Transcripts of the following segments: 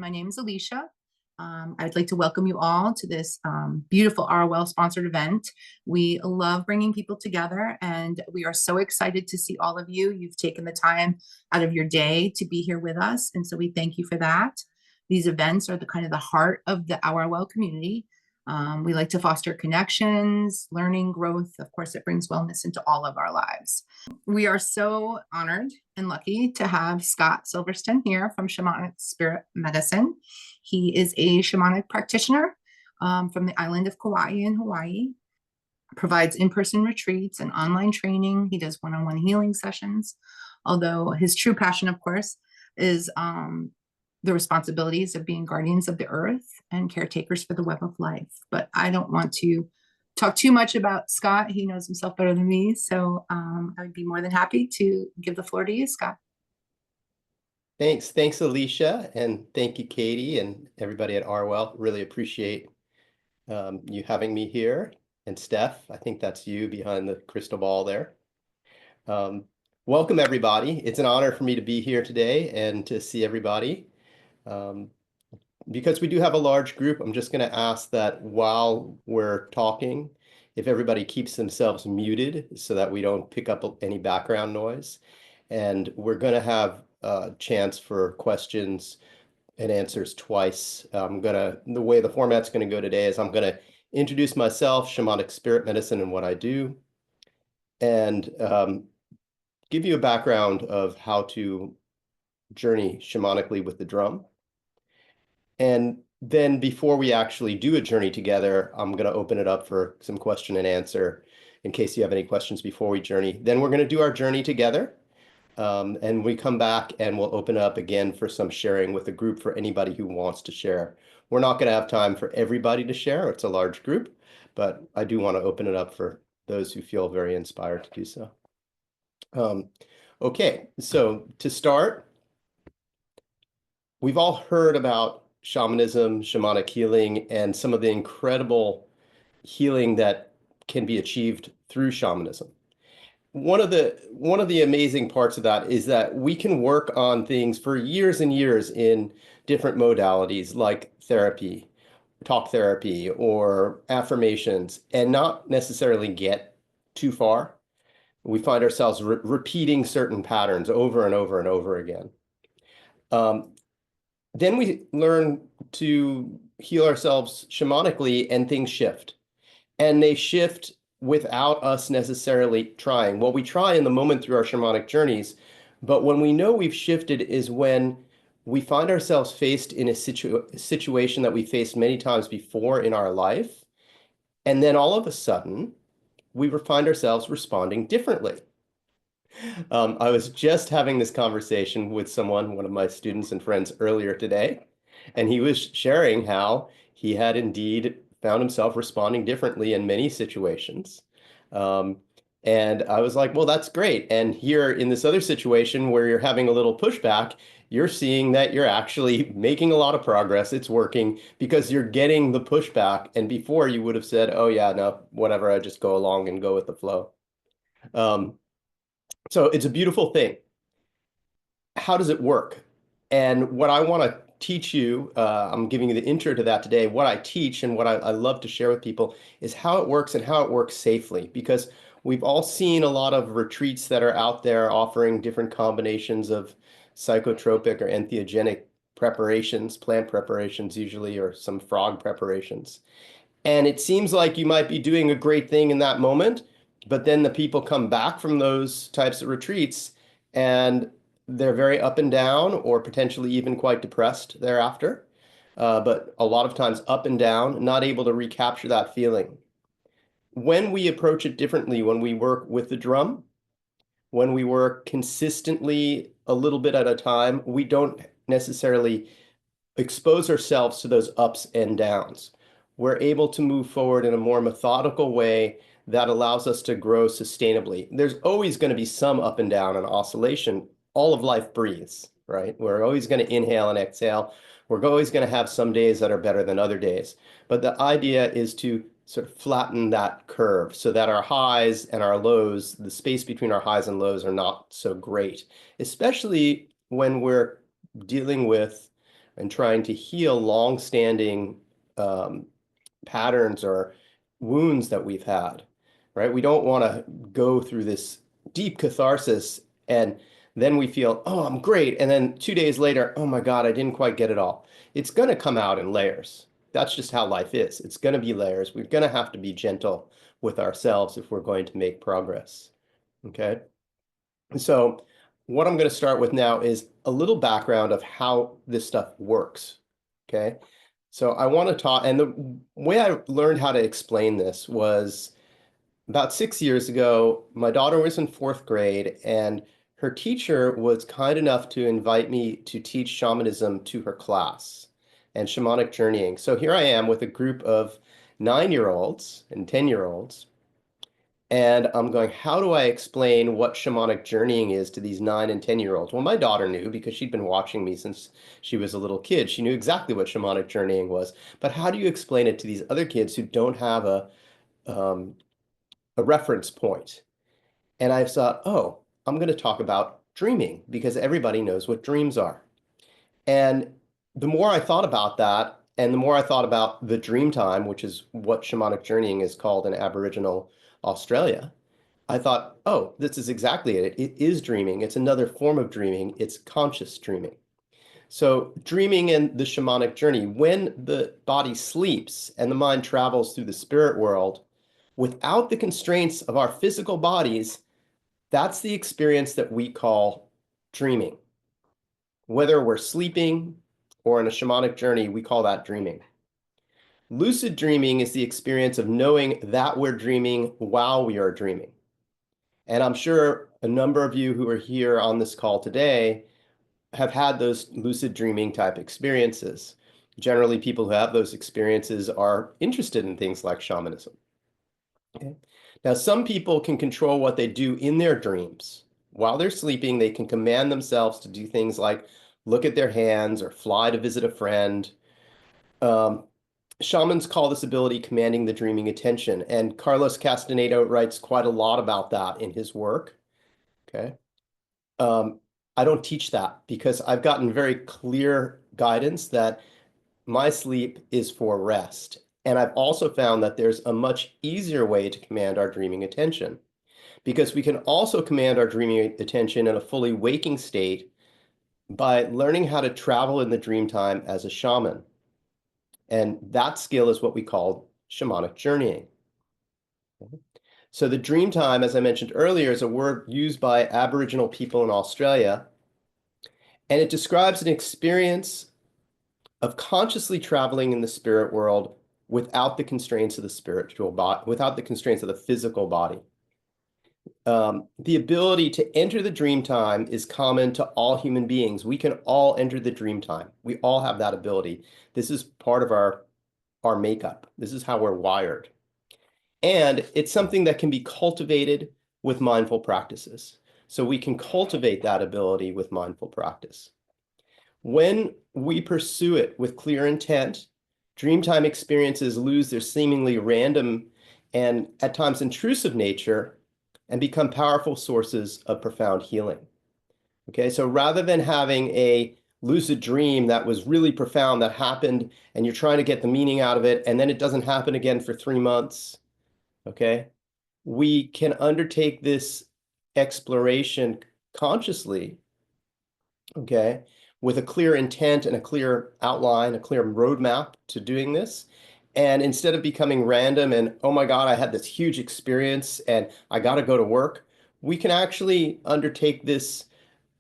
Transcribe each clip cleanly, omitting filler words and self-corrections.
my name is Alicia. I'd like to welcome you all to this beautiful OurWell sponsored event. We love bringing people together, and we are so excited to see all of you. You've taken the time out of your day to be here with us, and so we thank you for that. These events are the kind of the heart of the OurWell community. We like to foster connections, learning, growth. Of course, it brings wellness into all of our lives. We are so honored and lucky to have Scott Silverston here from Shamanic Spirit Medicine. He is a shamanic practitioner from the island of Kauai in Hawaii, provides in-person retreats and online training. He does one-on-one healing sessions, although his true passion, of course, is the responsibilities of being guardians of the earth and caretakers for the web of life. But I don't want to talk too much about Scott. He knows himself better than me. So I would be more than happy to give the floor to you, Scott. Thanks, Alicia, and thank you, Katie, and everybody at OurWell. Really appreciate you having me here. And Steph, I think that's you behind the crystal ball there. Welcome, everybody. It's an honor for me to be here today and to see everybody. Because we do have a large group, I'm just going to ask that while we're talking, if everybody keeps themselves muted so that we don't pick up any background noise. And we're going to have a chance for questions and answers twice. The way the format's going to go today is I'm going to introduce myself, Shamanic Spirit Medicine, and what I do, and give you a background of how to journey shamanically with the drum. And then before we actually do a journey together, I'm going to open it up for some question and answer in case you have any questions before we journey. Then we're going to do our journey together. And we come back and we'll open up again for some sharing with the group for anybody who wants to share. We're not going to have time for everybody to share. It's a large group, but I do want to open it up for those who feel very inspired to do so. Okay, so to start, we've all heard about shamanism, shamanic healing, and some of the incredible healing that can be achieved through shamanism. One of the amazing parts of that is that we can work on things for years and years in different modalities like therapy, talk therapy, or affirmations, and not necessarily get too far. We find ourselves repeating certain patterns over and over and over again. Then we learn to heal ourselves shamanically, and things shift. And they shift without us necessarily trying. Well, we try in the moment through our shamanic journeys, but when we know we've shifted is when we find ourselves faced in a situation that we faced many times before in our life. And then all of a sudden, we find ourselves responding differently. I was just having this conversation with someone, one of my students and friends earlier today, and he was sharing how he had indeed found himself responding differently in many situations. And I was like, well, that's great. And here in this other situation where you're having a little pushback, you're seeing that you're actually making a lot of progress. It's working because you're getting the pushback. And before you would have said, oh yeah, no, whatever, I just go along and go with the flow. So it's a beautiful thing. How does it work? And what I want to teach you, I'm giving you the intro to that today. What I teach and what I love to share with people is how it works and how it works safely, because we've all seen a lot of retreats that are out there offering different combinations of psychotropic or entheogenic preparations, plant preparations usually, or some frog preparations. And it seems like you might be doing a great thing in that moment, but then the people come back from those types of retreats and they're very up and down, or potentially even quite depressed thereafter. But a lot of times up and down, not able to recapture that feeling. When we approach it differently, when we work with the drum, when we work consistently a little bit at a time, we don't necessarily expose ourselves to those ups and downs. We're able to move forward in a more methodical way that allows us to grow sustainably. There's always going to be some up and down and oscillation. All of life breathes, right? We're always going to inhale and exhale. We're always going to have some days that are better than other days. But the idea is to sort of flatten that curve so that our highs and our lows, the space between our highs and lows, are not so great, especially when we're dealing with and trying to heal long-standing um, patterns or wounds that we've had, right? We don't want to go through this deep catharsis and then we feel, oh, I'm great. And then 2 days later, oh my God, I didn't quite get it all. It's going to come out in layers. That's just how life is. It's going to be layers. We're going to have to be gentle with ourselves if we're going to make progress. Okay. So what I'm going to start with now is a little background of how this stuff works. Okay. So I want to talk, and the way I learned how to explain this was about 6 years ago. My daughter was in fourth grade, and her teacher was kind enough to invite me to teach shamanism to her class and shamanic journeying. So here I am with a group of 9-year-olds and 10-year-olds. And I'm going, how do I explain what shamanic journeying is to these 9 and 10-year-olds? Well, my daughter knew because she'd been watching me since she was a little kid. She knew exactly what shamanic journeying was. But how do you explain it to these other kids who don't have um, a reference point? And I thought, oh, I'm going to talk about dreaming because everybody knows what dreams are. And the more I thought about that, and the more I thought about the dream time, which is what shamanic journeying is called in Aboriginal Australia, I thought, oh, this is exactly it. It is dreaming. It's another form of dreaming. It's conscious dreaming. So dreaming and the shamanic journey, when the body sleeps and the mind travels through the spirit world without the constraints of our physical bodies, that's the experience that we call dreaming. Whether we're sleeping or in a shamanic journey, we call that dreaming. Lucid dreaming is the experience of knowing that we're dreaming while we are dreaming. And I'm sure a number of you who are here on this call today have had those lucid dreaming type experiences. Generally, people who have those experiences are interested in things like shamanism. Okay. Now, some people can control what they do in their dreams. While they're sleeping, they can command themselves to do things like look at their hands or fly to visit a friend. Um, Shamans call this ability commanding the dreaming attention, and Carlos Castaneda writes quite a lot about that in his work. Okay. I don't teach that because I've gotten very clear guidance that my sleep is for rest. And I've also found that there's a much easier way to command our dreaming attention because we can also command our dreaming attention in a fully waking state by learning how to travel in the dream time as a shaman. And that skill is what we call shamanic journeying. So the dream time, as I mentioned earlier, is a word used by Aboriginal people in Australia, and it describes an experience of consciously traveling in the spirit world without the constraints of the spiritual body, without the constraints of the physical body. The ability to enter the dream time is common to all human beings. We can all enter the dream time. We all have that ability. This is part of our makeup. This is how we're wired. And it's something that can be cultivated with mindful practices. So we can cultivate that ability with mindful practice. When we pursue it with clear intent, dreamtime experiences lose their seemingly random and at times intrusive nature and become powerful sources of profound healing. Okay, so rather than having a lucid dream that was really profound that happened and you're trying to get the meaning out of it and then it doesn't happen again for 3 months, okay, we can undertake this exploration consciously, okay, with a clear intent and a clear outline, a clear roadmap to doing this. And instead of becoming random and, oh my God, I had this huge experience and I got to go to work, we can actually undertake this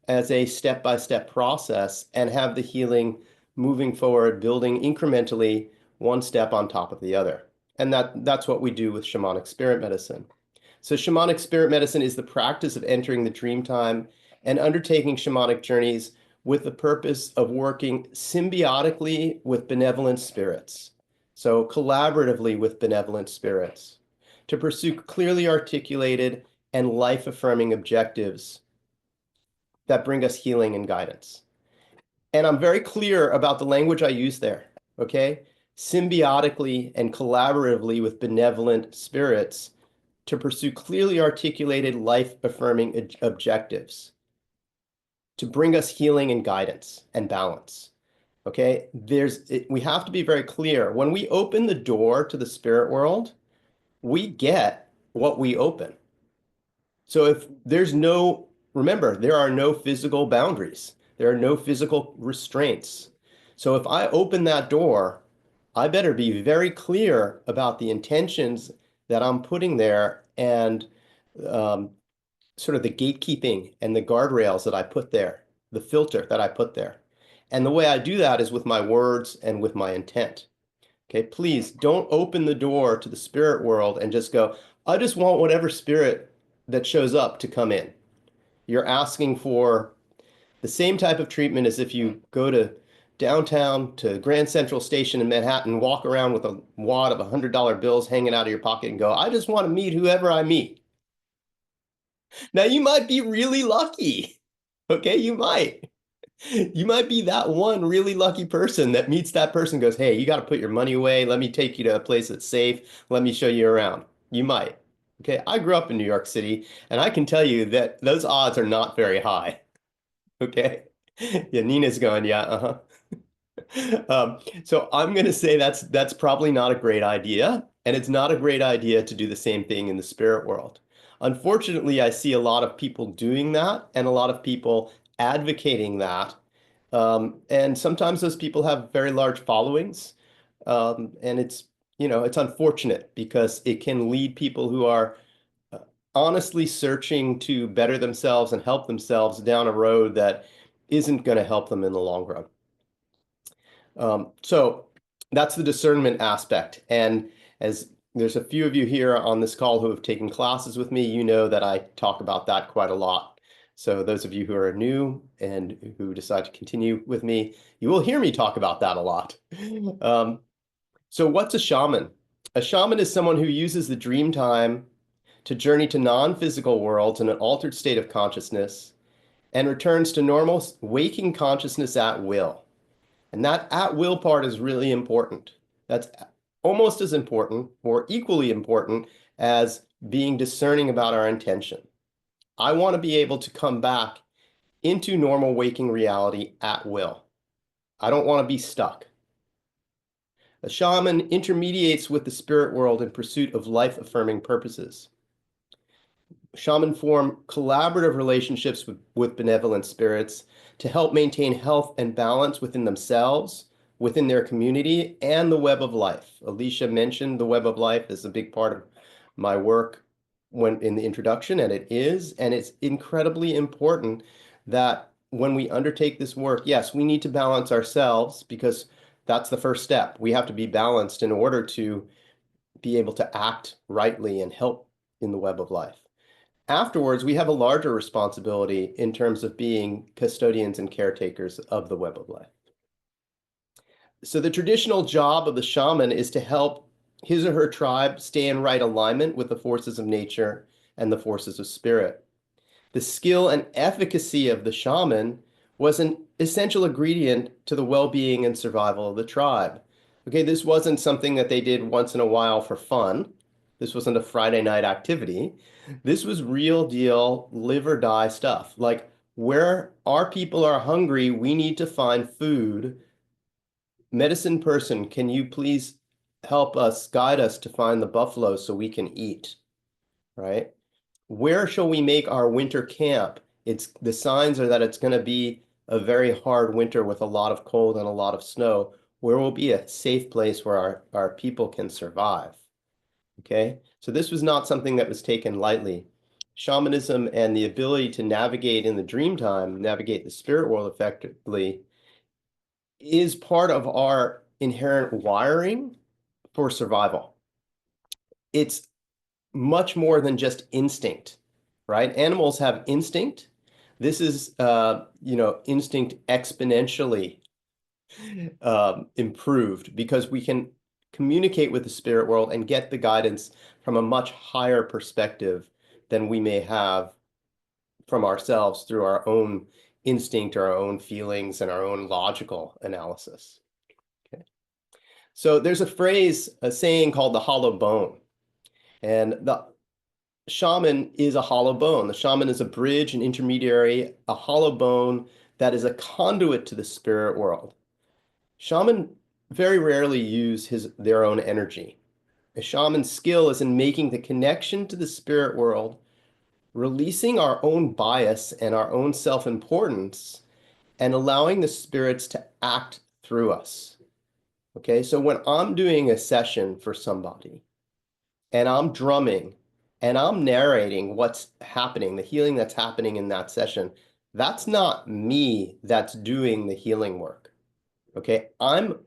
as a step-by-step process and have the healing moving forward, building incrementally one step on top of the other. And that's what we do with shamanic spirit medicine. So shamanic spirit medicine is the practice of entering the dream time and undertaking shamanic journeys with the purpose of working symbiotically with benevolent spirits. So collaboratively with benevolent spirits to pursue clearly articulated and life-affirming objectives that bring us healing and guidance. And I'm very clear about the language I use there, okay? Symbiotically and collaboratively with benevolent spirits to pursue clearly articulated life-affirming objectives to bring us healing and guidance and balance. Okay, we have to be very clear. When we open the door to the spirit world, we get what we open. So if there's no, remember, there are no physical boundaries. There are no physical restraints. So if I open that door, I better be very clear about the intentions that I'm putting there and um, sort of the gatekeeping and the guardrails that I put there, the filter that I put there. And the way I do that is with my words and with my intent. Okay, please don't open the door to the spirit world and just go, I just want whatever spirit that shows up to come in. You're asking for the same type of treatment as if you go to downtown to Grand Central Station in Manhattan, walk around with a wad of $100 bills hanging out of your pocket and go, I just want to meet whoever I meet. Now you might be really lucky. Okay, you might. You might be that one really lucky person that meets that person, goes, hey, you got to put your money away. Let me take you to a place that's safe. Let me show you around. You might. Okay, I grew up in New York City, and I can tell you that those odds are not very high. Okay. Yeah, Nina's going, yeah, uh-huh. So I'm going to say that's probably not a great idea, and it's not a great idea to do the same thing in the spirit world. Unfortunately, I see a lot of people doing that and a lot of people advocating that. And sometimes those people have very large followings. And it's unfortunate because it can lead people who are uh, honestly searching to better themselves and help themselves down a road that isn't going to help them in the long run. So that's the discernment aspect. And as there's a few of you here on this call who have taken classes with me, you know that I talk about that quite a lot. So those of you who are new and who decide to continue with me, you will hear me talk about that a lot. Um, so what's a shaman? A shaman is someone who uses the dream time to journey to non-physical worlds in an altered state of consciousness and returns to normal waking consciousness at will. And that at will part is really important. That's almost as important or equally important as being discerning about our intention. I want to be able to come back into normal waking reality at will. I don't want to be stuck. A shaman intermediates with the spirit world in pursuit of life-affirming purposes. Shaman form collaborative relationships with benevolent spirits to help maintain health and balance within themselves, within their community, and the web of life. Alicia mentioned the web of life is a big part of my work when in the introduction, and it is, and it's incredibly important that when we undertake this work, yes, we need to balance ourselves because that's the first step. We have to be balanced in order to be able to act rightly and help in the web of life. Afterwards, we have a larger responsibility in terms of being custodians and caretakers of the web of life. So the traditional job of the shaman is to help his or her tribe stay in right alignment with the forces of nature and the forces of spirit. The skill and efficacy of the shaman was an essential ingredient to the well-being and survival of the tribe. Okay, this wasn't something that they did once in a while for fun. This wasn't a Friday night activity. This was real deal live or die stuff. Like where our people are hungry, we need to find food. Medicine person, can you please help us, guide us to find the buffalo so we can eat, right? Where shall we make our winter camp? It's the signs are that it's going to be a very hard winter with a lot of cold and a lot of snow. Where will be a safe place where our people can survive? Okay, so this was not something that was taken lightly. Shamanism and the ability to navigate in the dream time, navigate the spirit world effectively, is part of our inherent wiring for survival. It's much more than just instinct, right? Animals have instinct. This is, instinct exponentially improved because we can communicate with the spirit world and get the guidance from a much higher perspective than we may have from ourselves through our own instinct, our own feelings, and our own logical analysis. Okay. So there's a saying called the hollow bone. And the shaman is a hollow bone. The shaman is a bridge, an intermediary, a hollow bone that is a conduit to the spirit world. Shaman very rarely use their own energy. A shaman's skill is in making the connection to the spirit world, releasing our own bias and our own self-importance, and allowing the spirits to act through us. Okay, so when I'm doing a session for somebody and I'm drumming and I'm narrating what's happening, the healing that's happening in that session, that's not me that's doing the healing work. Okay, I'm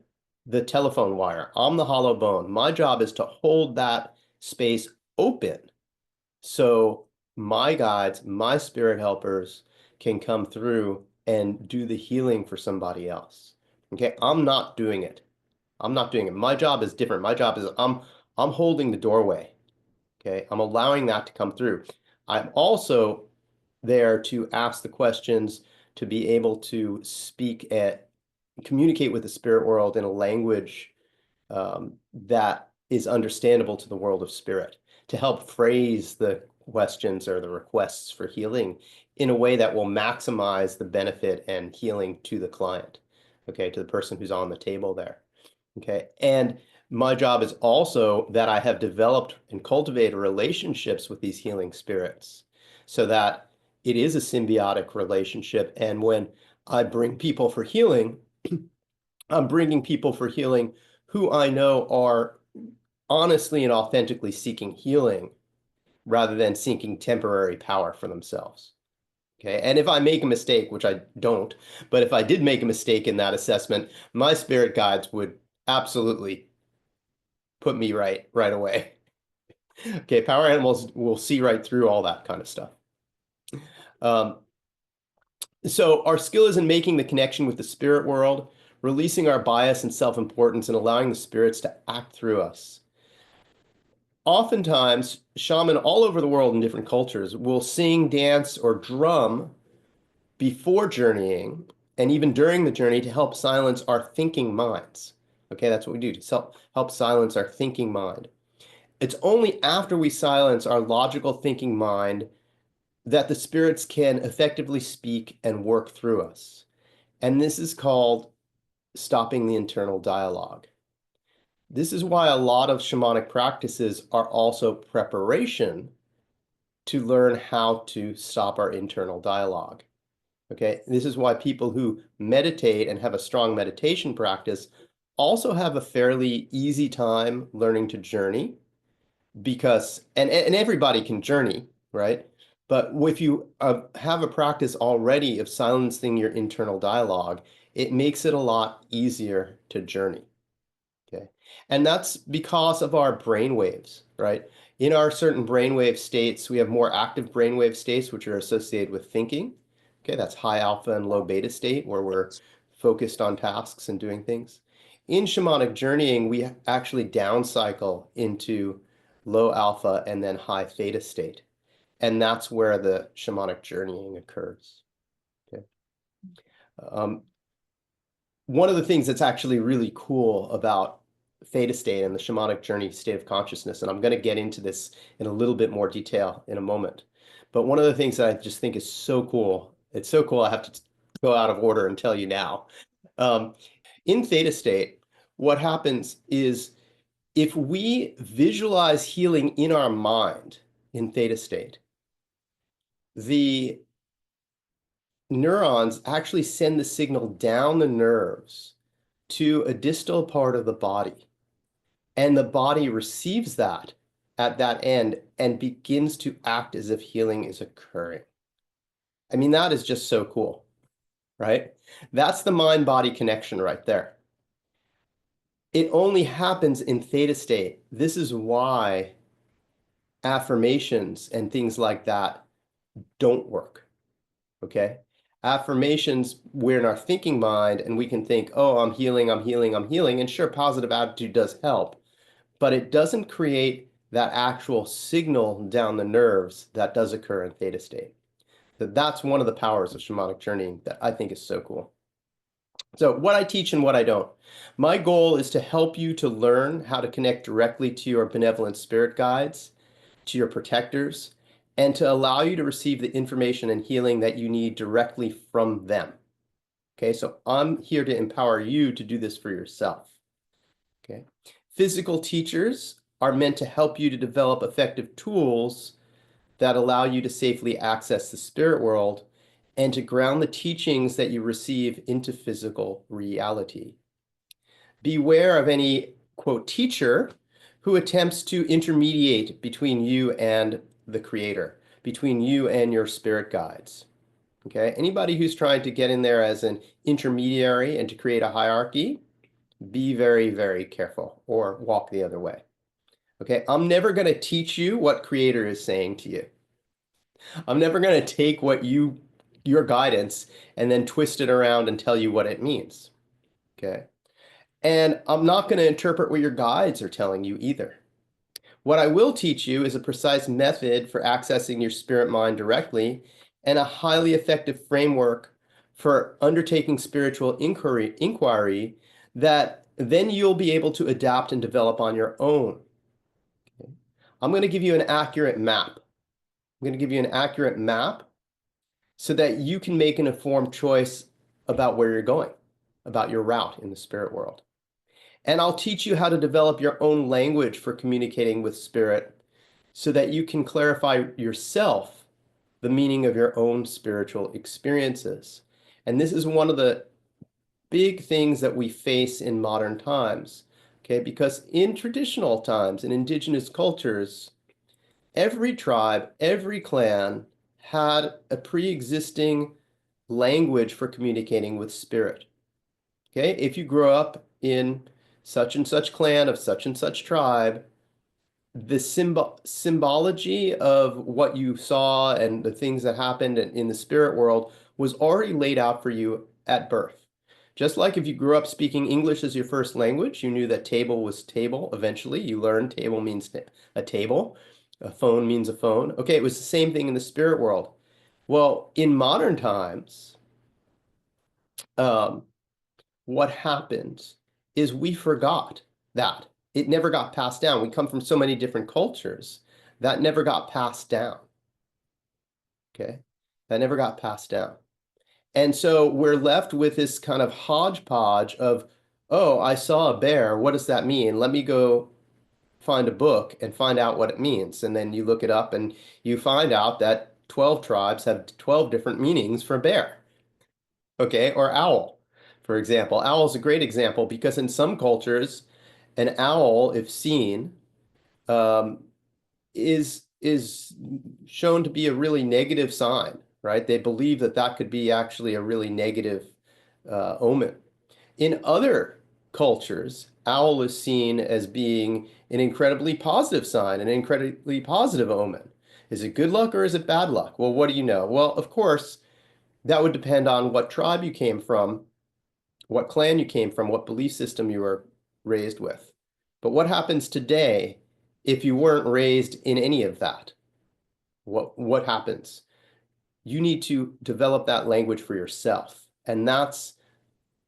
the telephone wire, I'm the hollow bone. My job is to hold that space open so my guides, my spirit helpers can come through and do the healing for somebody else. Okay, I'm not doing it. I'm not doing it. My job is different. My job is I'm holding the doorway. Okay, I'm allowing that to come through. I'm also there to ask the questions, to be able to speak at communicate with the spirit world in a language that is understandable to the world of spirit, to help phrase the questions or the requests for healing in a way that will maximize the benefit and healing to the client, okay, to the person who's on the table there. Okay, and my job is also that I have developed and cultivated relationships with these healing spirits so that it is a symbiotic relationship. And when I bring people for healing, I'm bringing people for healing who I know are honestly and authentically seeking healing rather than seeking temporary power for themselves. Okay, and if I make a mistake, which I don't, but if I did make a mistake in that assessment, my spirit guides would absolutely put me right away. Okay, power animals will see right through all that kind of stuff. Um, so our skill is in making the connection with the spirit world, releasing our bias and self-importance, and allowing the spirits to act through us. Oftentimes, shaman all over the world in different cultures will sing, dance, or drum before journeying and even during the journey to help silence our thinking minds. Okay, that's what we do to help silence our thinking mind. It's only after we silence our logical thinking mind that the spirits can effectively speak and work through us. And this is called stopping the internal dialogue. This is why a lot of shamanic practices are also preparation to learn how to stop our internal dialogue. Okay, this is why people who meditate and have a strong meditation practice also have a fairly easy time learning to journey because, and everybody can journey, right? But if you have a practice already of silencing your internal dialogue, it makes it a lot easier to journey. Okay. And that's because of our brain waves, right? In our certain brainwave states, we have more active brainwave states, which are associated with thinking. Okay, that's high alpha and low beta state, where we're focused on tasks and doing things. In shamanic journeying, we actually down cycle into low alpha and then high theta state. And that's where the shamanic journeying occurs. Okay. Um, One of the things that's actually really cool about theta state and the shamanic journey state of consciousness, and I'm going to get into this in a little bit more detail in a moment, but one of the things that I just think is so cool, it's so cool I have to go out of order and tell you now. Um, in theta state, what happens is if we visualize healing in our mind in theta state, the neurons actually send the signal down the nerves to a distal part of the body. And the body receives that at that end and begins to act as if healing is occurring. I mean, that is just so cool, right? That's the mind-body connection right there. It only happens in theta state. This is why affirmations and things like that don't work, okay? Affirmations, we're in our thinking mind and we can think, oh, I'm healing, I'm healing, I'm healing. And sure, positive attitude does help, but it doesn't create that actual signal down the nerves that does occur in theta state. That's one of the powers of shamanic journeying that I think is so cool. So what I teach and what I don't. My goal is to help you to learn how to connect directly to your benevolent spirit guides, to your protectors, and to allow you to receive the information and healing that you need directly from them. Okay, so I'm here to empower you to do this for yourself. Okay, physical teachers are meant to help you to develop effective tools that allow you to safely access the spirit world and to ground the teachings that you receive into physical reality. Beware of any, quote, teacher who attempts to intermediate between you and the creator, between you and your spirit guides. Okay, anybody who's trying to get in there as an intermediary and to create a hierarchy, be very, very careful or walk the other way. Okay, I'm never going to teach you what creator is saying to you. I'm never going to take your guidance and then twist it around and tell you what it means. Okay. And I'm not going to interpret what your guides are telling you either. What I will teach you is a precise method for accessing your spirit mind directly and a highly effective framework for undertaking spiritual inquiry that then you'll be able to adapt and develop on your own. Okay. I'm going to give you an accurate map. I'm going to give you an accurate map so that you can make an informed choice about where you're going, about your route in the spirit world. And I'll teach you how to develop your own language for communicating with spirit so that you can clarify yourself the meaning of your own spiritual experiences. And this is one of the big things that we face in modern times, okay? Because in traditional times, in indigenous cultures, every tribe, every clan had a pre-existing language for communicating with spirit. Okay, if you grow up in such and such clan of such and such tribe, the symbology of what you saw and the things that happened in the spirit world was already laid out for you at birth. Just like if you grew up speaking English as your first language, you knew that table was table. Eventually, you learned table means a table. A phone means a phone. Okay, it was the same thing in the spirit world. Well, in modern times, um, what happened is we forgot that. It never got passed down. We come from so many different cultures that never got passed down. Okay, that never got passed down. And so we're left with this kind of hodgepodge of, oh, I saw a bear. What does that mean? Let me go find a book and find out what it means. And then you look it up and you find out that 12 tribes have 12 different meanings for bear. Okay, or owl, for example. Owl is a great example because in some cultures, an owl, if seen, um, is shown to be a really negative sign, right? They believe that that could be actually a really negative omen. In other cultures, owl is seen as being an incredibly positive sign, an incredibly positive omen. Is it good luck or is it bad luck? Well, what do you know? Well, of course, that would depend on what tribe you came from, what clan you came from, what belief system you were raised with. But what happens today if you weren't raised in any of that? What happens? You need to develop that language for yourself. And that's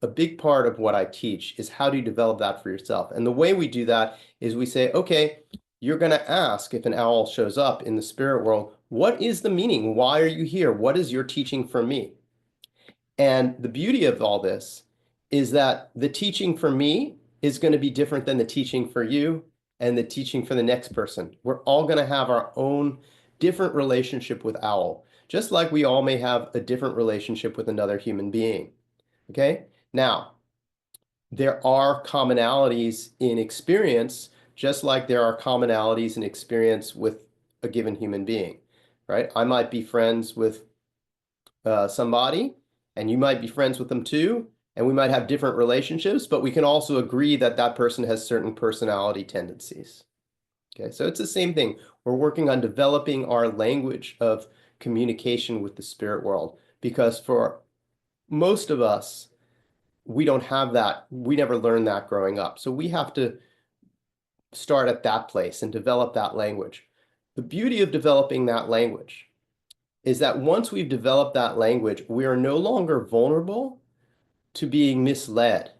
a big part of what I teach is how do you develop that for yourself? And the way we do that is we say, okay, you're going to ask if an owl shows up in the spirit world, what is the meaning? Why are you here? What is your teaching for me? And the beauty of all this is that the teaching for me is going to be different than the teaching for you and the teaching for the next person. We're all going to have our own different relationship with owl, just like we all may have a different relationship with another human being. Okay? Now, there are commonalities in experience, just like there are commonalities in experience with a given human being, right? I might be friends with somebody, and you might be friends with them too, and we might have different relationships, but we can also agree that that person has certain personality tendencies. Okay, so it's the same thing. We're working on developing our language of communication with the spirit world, because for most of us, we don't have that. We never learned that growing up. So we have to start at that place and develop that language. The beauty of developing that language is that once we've developed that language, we are no longer vulnerable to being misled.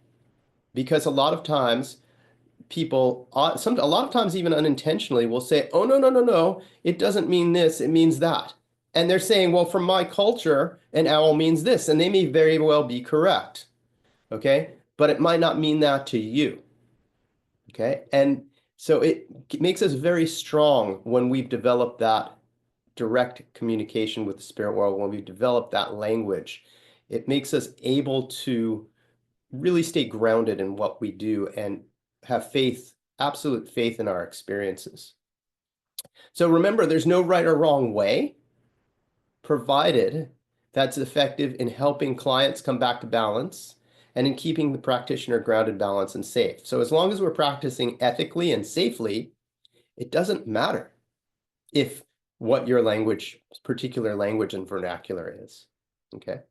Because a lot of times people, a lot of times even unintentionally, will say, oh, no, no, no, no, it doesn't mean this, it means that. And they're saying, well, from my culture, an owl means this, and they may very well be correct, okay? But it might not mean that to you, okay? And so it makes us very strong when we've developed that direct communication with the spirit world, when we've developed that language. It makes us able to really stay grounded in what we do and have faith, absolute faith in our experiences. So remember, there's no right or wrong way, provided that's effective in helping clients come back to balance and in keeping the practitioner grounded, balanced, and safe. So as long as we're practicing ethically and safely, it doesn't matter if what your language, particular language and vernacular is. Okay.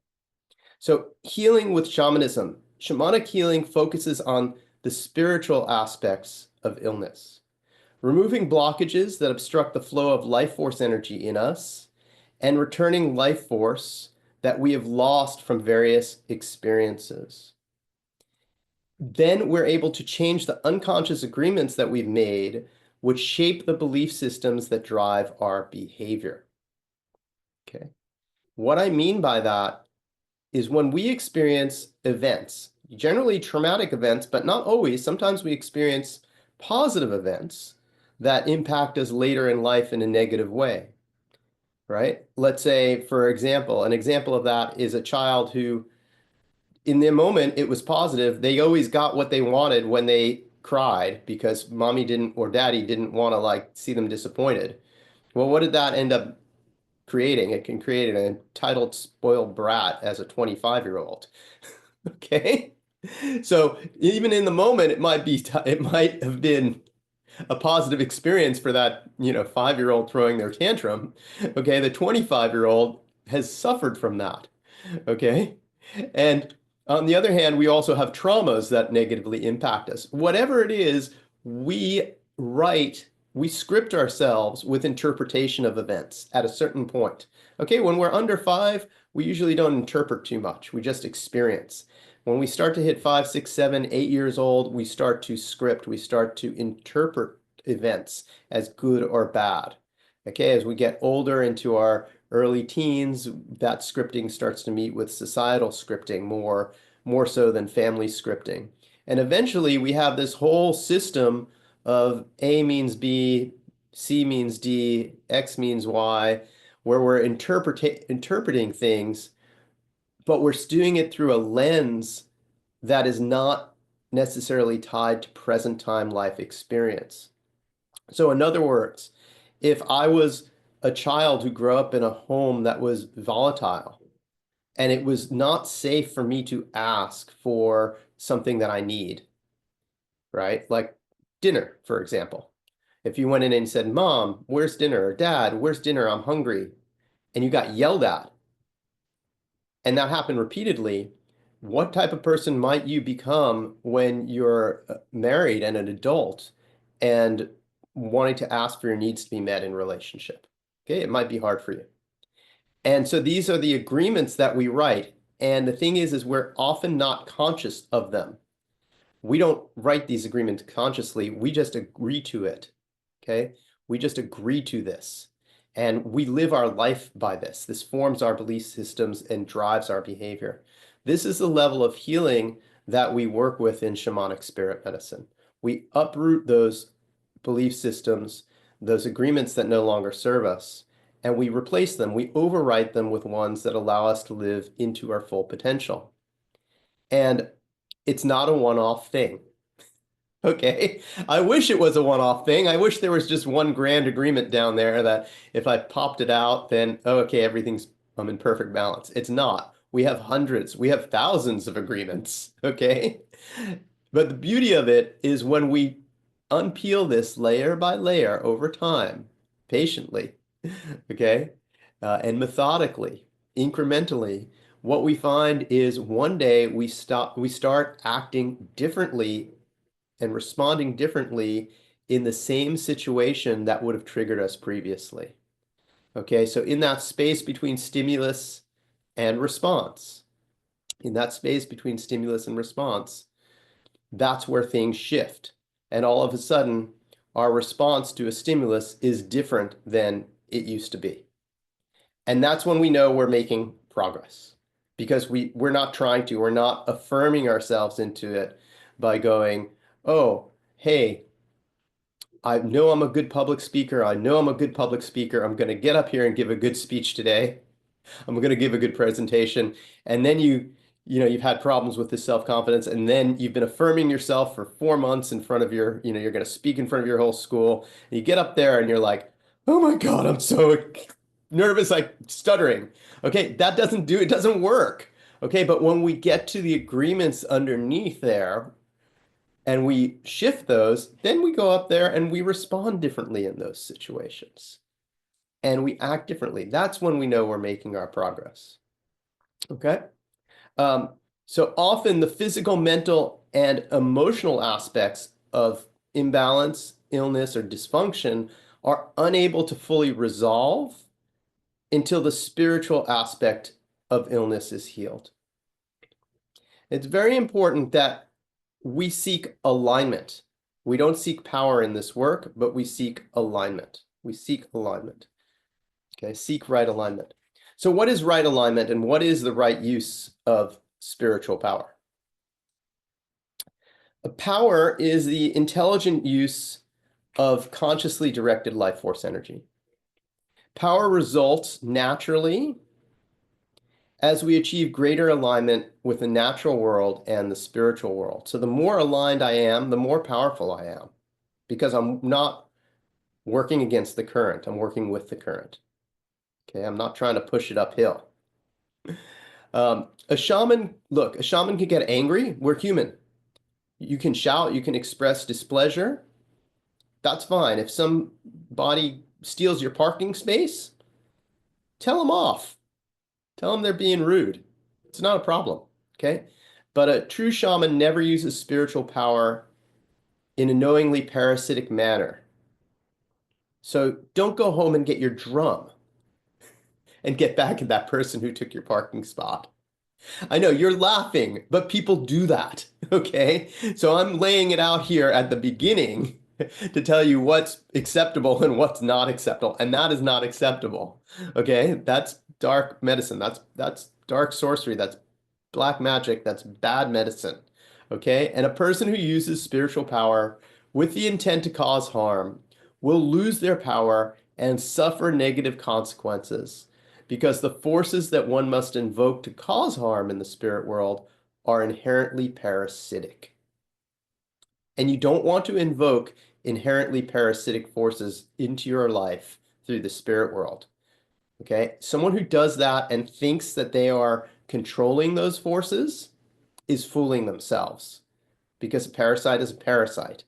So healing with shamanism. Shamanic healing focuses on the spiritual aspects of illness, removing blockages that obstruct the flow of life force energy in us and returning life force that we have lost from various experiences. Then we're able to change the unconscious agreements that we've made, which shape the belief systems that drive our behavior. Okay. What I mean by that is when we experience events, generally traumatic events, but not always, sometimes we experience positive events that impact us later in life in a negative way, right? Let's say, for example, an example of that is a child who, in the moment, it was positive. They always got what they wanted when they cried because mommy didn't or daddy didn't want to like see them disappointed. Well, what did that end up creating? It can create an entitled, spoiled brat as a 25-year-old. Okay. So even in the moment, it might have been a positive experience for that, 5-year-old throwing their tantrum. Okay. The 25-year-old has suffered from that. Okay. And on the other hand, we also have traumas that negatively impact us. Whatever it is, we write, we script ourselves with interpretation of events at a certain point. Okay, when we're under 5, we usually don't interpret too much. We just experience. When we start to hit 5, 6, 7, 8 years old, we start to script, we start to interpret events as good or bad. Okay, as we get older into our early teens, that scripting starts to meet with societal scripting more so than family scripting. And eventually we have this whole system of A means B, C means D, X means Y, where we're interpreting things, but we're doing it through a lens that is not necessarily tied to present time life experience. So in other words, if I was a child who grew up in a home that was volatile and it was not safe for me to ask for something that I need, right? Like dinner, for example. If you went in and said, Mom, where's dinner? Or Dad, where's dinner? I'm hungry. And you got yelled at, and that happened repeatedly, what type of person might you become when you're married and an adult and wanting to ask for your needs to be met in relationship? Okay, it might be hard for you. And so these are the agreements that we write. And the thing is we're often not conscious of them. We don't write these agreements consciously. We just agree to it. Okay, we just agree to this. And we live our life by this. This forms our belief systems and drives our behavior. This is the level of healing that we work with in shamanic spirit medicine. We uproot those belief systems, those agreements that no longer serve us, and we replace them. We overwrite them with ones that allow us to live into our full potential. And it's not a one-off thing. Okay, I wish it was a one-off thing. I wish there was just one grand agreement down there that if I popped it out, then, oh, okay, everything's in perfect balance. It's not. We have hundreds, we have thousands of agreements, okay? But the beauty of it is when we unpeel this layer by layer over time, patiently, okay, and methodically, incrementally, what we find is one day we start acting differently and responding differently in the same situation that would have triggered us previously. Okay, so in that space between stimulus and response, in that space between stimulus and response, that's where things shift. And all of a sudden, our response to a stimulus is different than it used to be. And that's when we know we're making progress because we're not we're not affirming ourselves into it by going, oh, hey, I know I'm a good public speaker. I know I'm a good public speaker. I'm going to get up here and give a good speech today. I'm going to give a good presentation. And then you've had problems with this self-confidence, and then you've been affirming yourself for 4 months in front of you're going to speak in front of your whole school. And you get up there and you're like, oh my God, I'm so nervous, like stuttering. Okay, it doesn't work. Okay, but when we get to the agreements underneath there and we shift those, then we go up there and we respond differently in those situations and we act differently. That's when we know we're making our progress. Okay. So often the physical, mental, and emotional aspects of imbalance, illness, or dysfunction are unable to fully resolve until the spiritual aspect of illness is healed. It's very important that we seek alignment. We don't seek power in this work, but we seek alignment. We seek alignment. Okay, seek right alignment. So what is right alignment and what is the right use of spiritual power? Power is the intelligent use of consciously directed life force energy. Power results naturally as we achieve greater alignment with the natural world and the spiritual world. So the more aligned I am, the more powerful I am, because I'm not working against the current. I'm working with the current. Okay, I'm not trying to push it uphill. A shaman can get angry. We're human. You can shout, you can express displeasure. That's fine. If somebody steals your parking space, tell them off. Tell them they're being rude. It's not a problem, okay? But a true shaman never uses spiritual power in a knowingly parasitic manner. So don't go home and get your drum and get back at that person who took your parking spot. I know you're laughing, but people do that, okay? So I'm laying it out here at the beginning to tell you what's acceptable and what's not acceptable, and that is not acceptable, okay? That's dark medicine. That's dark sorcery. That's black magic. That's bad medicine, okay? And a person who uses spiritual power with the intent to cause harm will lose their power and suffer negative consequences because the forces that one must invoke to cause harm in the spirit world are inherently parasitic. And you don't want to invoke inherently parasitic forces into your life through the spirit world. Okay? Someone who does that and thinks that they are controlling those forces is fooling themselves because a parasite is a parasite.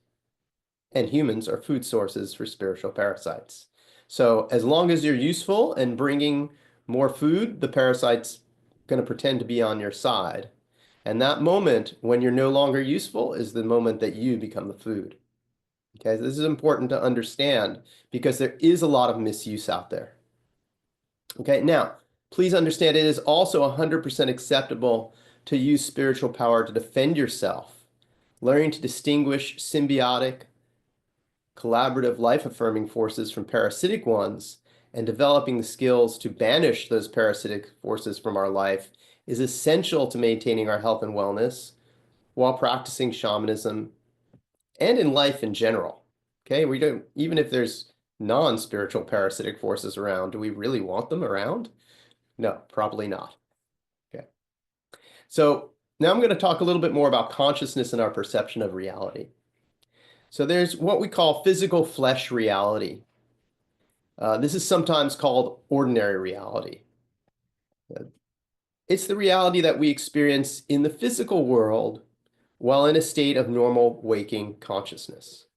And humans are food sources for spiritual parasites. So as long as you're useful and bringing more food, the parasite's going to pretend to be on your side. And that moment when you're no longer useful is the moment that you become the food. Okay, so this is important to understand because there is a lot of misuse out there. Okay, now, please understand it is also 100% acceptable to use spiritual power to defend yourself, learning to distinguish symbiotic, collaborative, life-affirming forces from parasitic ones, and developing the skills to banish those parasitic forces from our life is essential to maintaining our health and wellness while practicing shamanism and in life in general. Okay, we don't, even if there's non-spiritual parasitic forces around, do we really want them around? No, probably not. Okay. So now I'm going to talk a little bit more about consciousness and our perception of reality. So there's what we call physical flesh reality. This is sometimes called ordinary reality. It's the reality that we experience in the physical world while in a state of normal waking consciousness.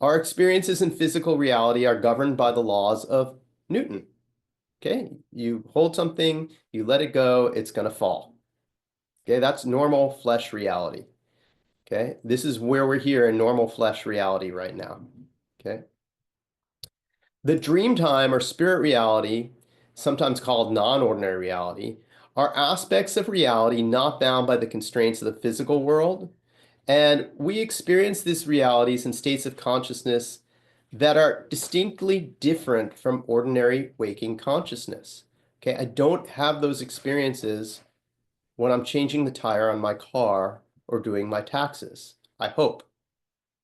Our experiences in physical reality are governed by the laws of Newton. Okay, you hold something, you let it go, it's going to fall. Okay, that's normal flesh reality. Okay, this is where we're here in normal flesh reality right now. Okay. The dream time or spirit reality, sometimes called non-ordinary reality, are aspects of reality not bound by the constraints of the physical world. And we experience these realities in states of consciousness that are distinctly different from ordinary waking consciousness. Okay, I don't have those experiences when I'm changing the tire on my car or doing my taxes. I hope.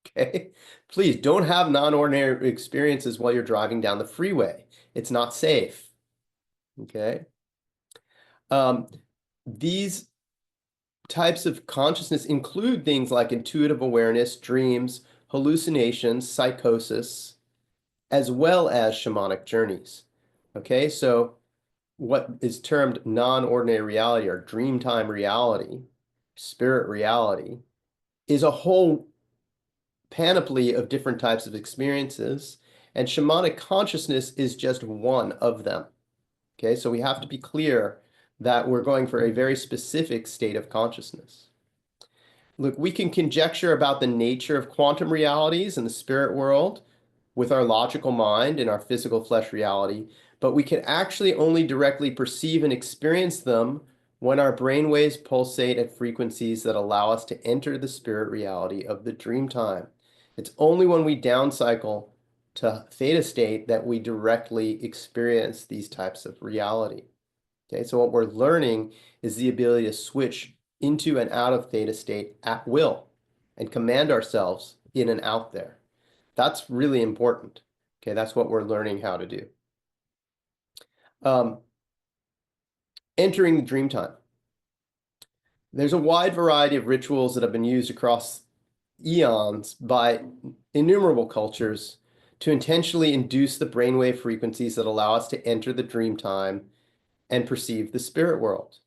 Okay, please don't have non-ordinary experiences while you're driving down the freeway. It's not safe. Okay. Um, these types of consciousness include things like intuitive awareness, dreams, hallucinations, psychosis, as well as shamanic journeys. Okay, so what is termed non-ordinary reality or dreamtime reality, spirit reality, is a whole panoply of different types of experiences, and shamanic consciousness is just one of them. Okay, so we have to be clear that we're going for a very specific state of consciousness. Look, we can conjecture about the nature of quantum realities in the spirit world with our logical mind and our physical flesh reality, but we can actually only directly perceive and experience them when our brainwaves pulsate at frequencies that allow us to enter the spirit reality of the dream time. It's only when we downcycle to theta state that we directly experience these types of reality. Okay, so what we're learning is the ability to switch into and out of theta state at will and command ourselves in and out there. That's really important. Okay, that's what we're learning how to do. Entering the dream time. There's a wide variety of rituals that have been used across eons by innumerable cultures to intentionally induce the brainwave frequencies that allow us to enter the dream time and perceive the spirit world.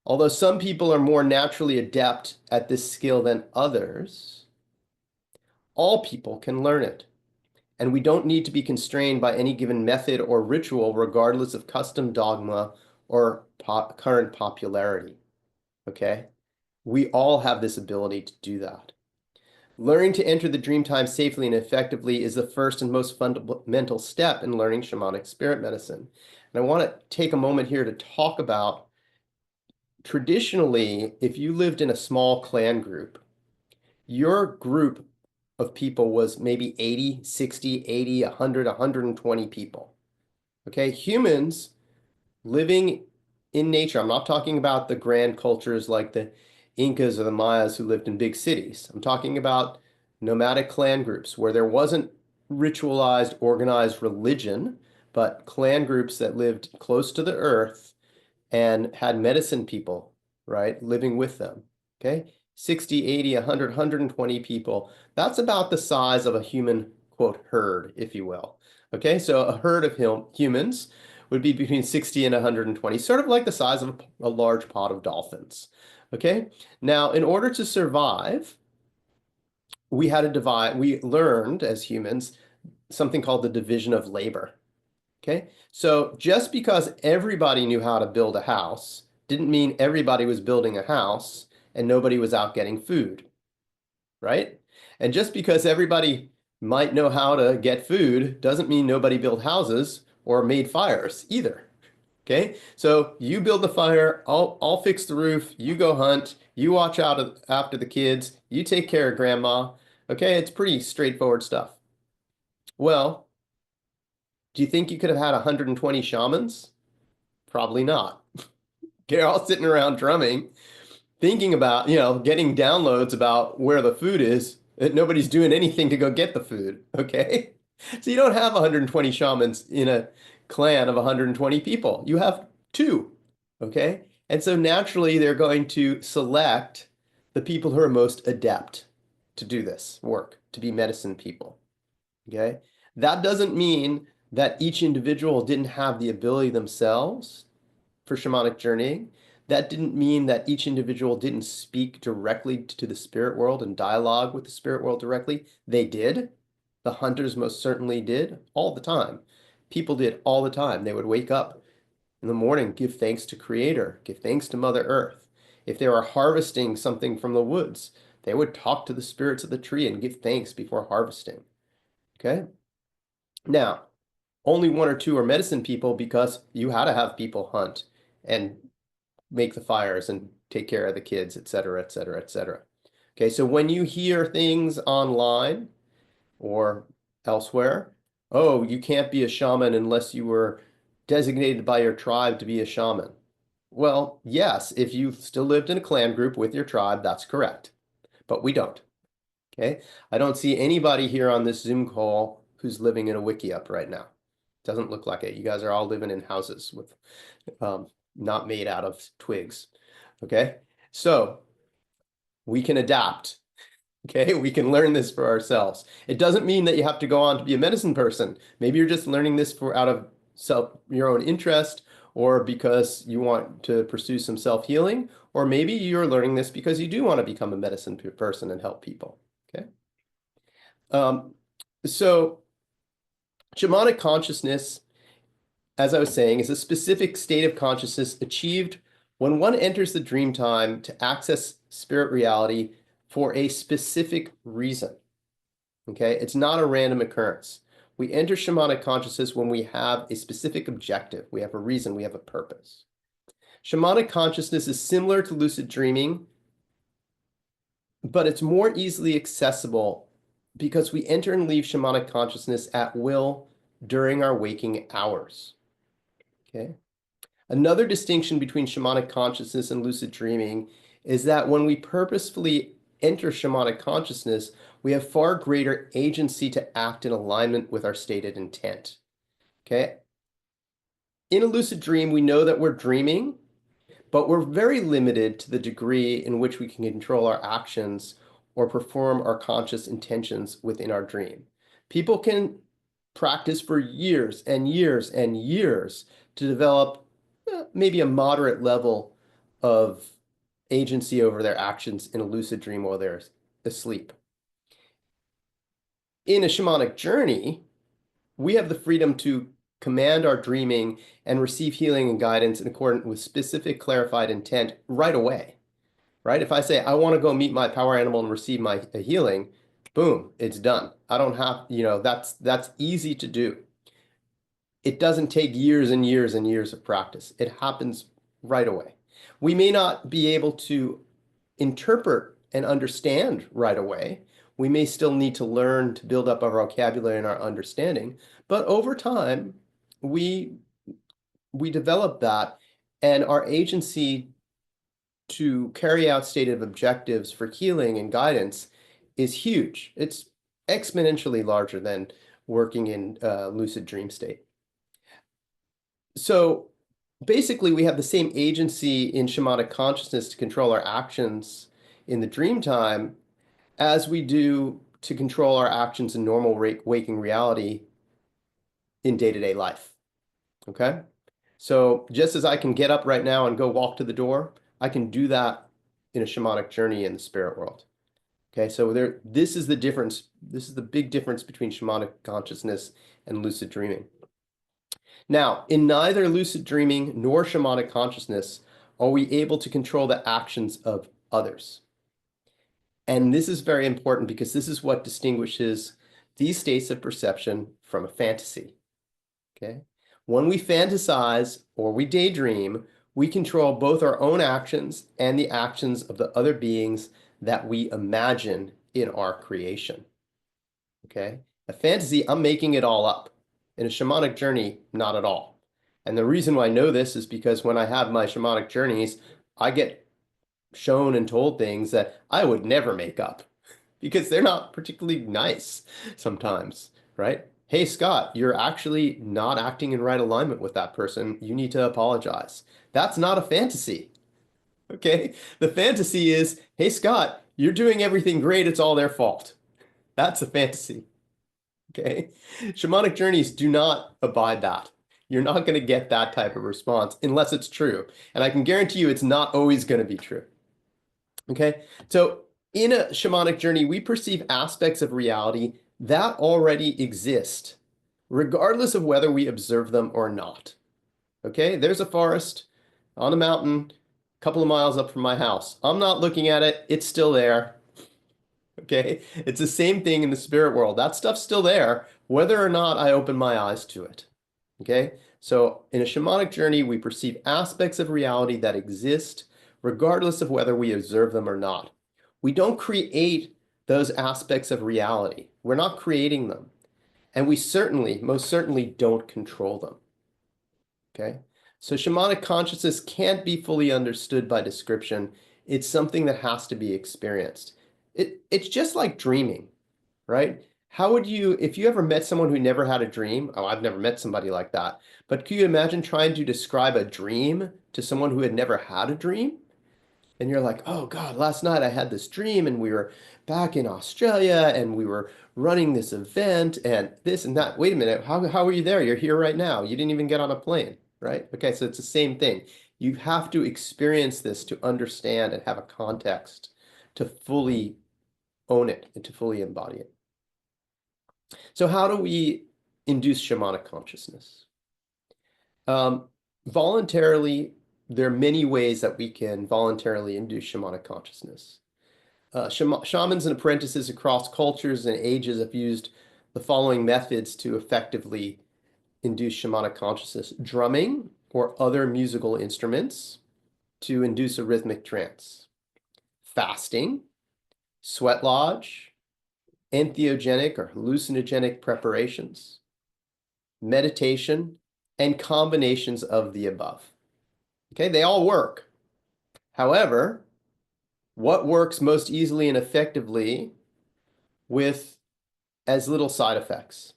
Although some people are more naturally adept at this skill than others, all people can learn it. And we don't need to be constrained by any given method or ritual, regardless of custom dogma or current popularity. Okay? We all have this ability to do that. Learning to enter the dream time safely and effectively is the first and most fundamental step in learning shamanic spirit medicine. And I want to take a moment here to talk about traditionally, if you lived in a small clan group, your group of people was maybe 80, 60, 80, 100, 120 people. Okay, humans living in nature. I'm not talking about the grand cultures like the Incas or the Mayas who lived in big cities. I'm talking about nomadic clan groups where there wasn't ritualized, organized religion, but clan groups that lived close to the earth and had medicine people, right, living with them. Okay, 60, 80, 100, 120 people. That's about the size of a human, quote, herd, if you will. Okay, so a herd of humans would be between 60 and 120, sort of like the size of a large pod of dolphins. Okay, now in order to survive, we had to divide, we learned as humans something called the division of labor. Okay, so just because everybody knew how to build a house didn't mean everybody was building a house and nobody was out getting food, right? And just because everybody might know how to get food doesn't mean nobody built houses or made fires either. Okay, so you build the fire, I'll fix the roof, you go hunt, you watch out after the kids, you take care of grandma. Okay, it's pretty straightforward stuff. Well, do you think you could have had 120 shamans? Probably not. They're all sitting around drumming, thinking about, getting downloads about where the food is. And nobody's doing anything to go get the food. Okay. So you don't have 120 shamans in a clan of 120 people. You have two. Okay. And so naturally, they're going to select the people who are most adept to do this work, to be medicine people. Okay. That doesn't mean that each individual didn't have the ability themselves for shamanic journeying. That didn't mean that each individual didn't speak directly to the spirit world and dialogue with the spirit world directly. They did. The hunters most certainly did all the time. People did all the time. They would wake up in the morning, give thanks to Creator, give thanks to Mother Earth. If they were harvesting something from the woods, they would talk to the spirits of the tree and give thanks before harvesting. Okay? Now, only one or two are medicine people because you had to have people hunt and make the fires and take care of the kids, et cetera, et cetera, et cetera. Okay, so when you hear things online or elsewhere, oh, you can't be a shaman unless you were designated by your tribe to be a shaman? Well, yes, if you still lived in a clan group with your tribe, that's correct. But we don't. Okay. I don't see anybody here on this Zoom call who's living in a wiki up right now. Doesn't look like it. You guys are all living in houses with not made out of twigs. Okay. So we can adapt. Okay, we can learn this for ourselves. It doesn't mean that you have to go on to be a medicine person. Maybe you're just learning this for out of your own interest, or because you want to pursue some self-healing, or maybe you're learning this because you do want to become a medicine person and help people. Okay. Um, so shamanic consciousness, as I was saying, is a specific state of consciousness achieved when one enters the dream time to access spirit reality for a specific reason. Okay, it's not a random occurrence. We enter shamanic consciousness when we have a specific objective, we have a reason, we have a purpose. Shamanic consciousness is similar to lucid dreaming, but it's more easily accessible because we enter and leave shamanic consciousness at will during our waking hours. Okay. Another distinction between shamanic consciousness and lucid dreaming is that when we purposefully enter shamanic consciousness, we have far greater agency to act in alignment with our stated intent. Okay. In a lucid dream, we know that we're dreaming, but we're very limited to the degree in which we can control our actions or perform our conscious intentions within our dream. People can practice for years and years and years to develop maybe a moderate level of agency over their actions in a lucid dream while they're asleep. In a shamanic journey, we have the freedom to command our dreaming and receive healing and guidance in accordance with specific clarified intent right away, right? If I say, I want to go meet my power animal and receive my healing, boom, it's done. I don't have, that's easy to do. It doesn't take years and years and years of practice. It happens right away. We may not be able to interpret and understand right away. We may still need to learn to build up our vocabulary and our understanding, but over time, we develop that, and our agency to carry out stated objectives for healing and guidance is huge. It's exponentially larger than working in lucid dream state. So basically, we have the same agency in shamanic consciousness to control our actions in the dream time as we do to control our actions in normal waking reality in day-to-day life. Okay? So just as I can get up right now and go walk to the door, I can do that in a shamanic journey in the spirit world. Okay, so this is the difference. This is the big difference between shamanic consciousness and lucid dreaming. Now, in neither lucid dreaming nor shamanic consciousness are we able to control the actions of others. And this is very important because this is what distinguishes these states of perception from a fantasy. Okay? When we fantasize or we daydream, we control both our own actions and the actions of the other beings that we imagine in our creation. Okay? A fantasy, I'm making it all up. In a shamanic journey, not at all. And the reason why I know this is because when I have my shamanic journeys, I get shown and told things that I would never make up because they're not particularly nice sometimes, right? Hey, Scott, you're actually not acting in right alignment with that person. You need to apologize. That's not a fantasy. Okay? The fantasy is, hey, Scott, you're doing everything great. It's all their fault. That's a fantasy. Okay? Shamanic journeys do not abide that. You're not going to get that type of response unless it's true. And I can guarantee you it's not always going to be true. Okay? So in a shamanic journey, we perceive aspects of reality that already exist, regardless of whether we observe them or not. Okay? There's a forest on a mountain a couple of miles up from my house. I'm not looking at it. It's still there. Okay? It's the same thing in the spirit world. That stuff's still there, whether or not I open my eyes to it. Okay? So in a shamanic journey, we perceive aspects of reality that exist, regardless of whether we observe them or not. We don't create those aspects of reality. We're not creating them. And we certainly, most certainly, don't control them. Okay. So shamanic consciousness can't be fully understood by description. It's something that has to be experienced. It's just like dreaming, right? How would you, if you ever met someone who never had a dream? Oh, I've never met somebody like that. But can you imagine trying to describe a dream to someone who had never had a dream? And you're like, oh God, last night I had this dream and we were back in Australia and we were running this event and this and that. Wait a minute, how are you there? You're here right now. You didn't even get on a plane, right? Okay, so it's the same thing. You have to experience this to understand and have a context to fully own it and to fully embody it. So how do we induce shamanic consciousness? Um, Voluntarily, there are many ways that we can voluntarily induce shamanic consciousness. Shamans and apprentices across cultures and ages have used the following methods to effectively induce shamanic consciousness: drumming or other musical instruments to induce a rhythmic trance, fasting, sweat lodge, entheogenic or hallucinogenic preparations, meditation, and combinations of the above. Okay, they all work. However, what works most easily and effectively with as little side effects?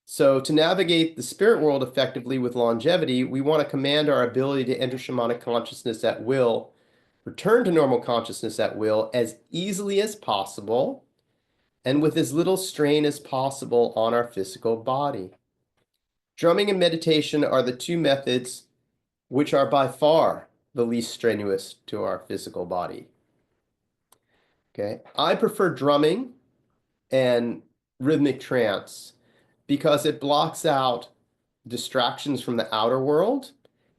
So to navigate the spirit world effectively with longevity, we want to command our ability to enter shamanic consciousness at will, return to normal consciousness at will as easily as possible, and with as little strain as possible on our physical body. Drumming and meditation are the two methods which are by far the least strenuous to our physical body. Okay, I prefer drumming and rhythmic trance because it blocks out distractions from the outer world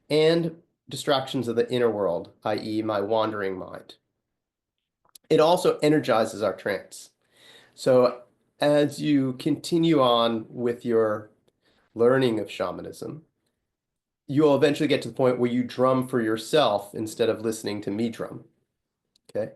and distractions of the inner world, i.e., my wandering mind. It also energizes our trance. So as you continue on with your learning of shamanism, you'll eventually get to the point where you drum for yourself instead of listening to me drum. Okay.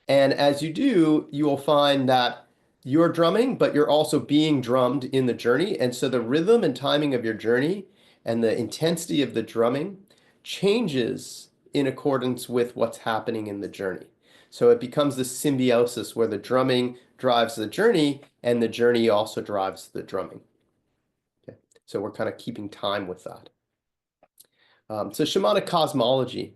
And as you do, you will find that you're drumming, but you're also being drummed in the journey. And so the rhythm and timing of your journey and the intensity of the drumming changes in accordance with what's happening in the journey. So it becomes this symbiosis where the drumming drives the journey and the journey also drives the drumming. Okay. So we're kind of keeping time with that. So shamanic cosmology.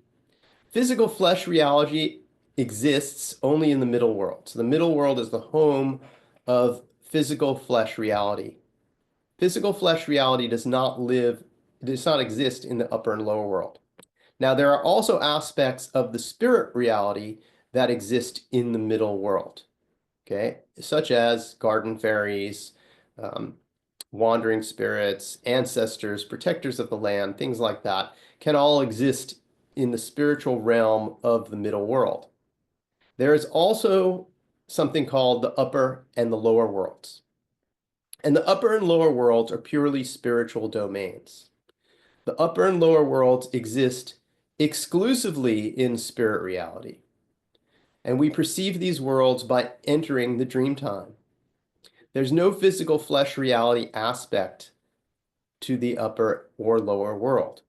Physical flesh reality exists only in the middle world. So the middle world is the home of physical flesh reality. Physical flesh reality does not exist in the upper and lower world. Now, there are also aspects of the spirit reality that exist in the middle world, okay, such as garden fairies, um, wandering spirits, ancestors, protectors of the land, things like that, can all exist in the spiritual realm of the middle world. There is also something called the upper and the lower worlds. And the upper and lower worlds are purely spiritual domains. The upper and lower worlds exist exclusively in spirit reality. And we perceive these worlds by entering the dream time. There's no physical flesh reality aspect to the upper or lower world.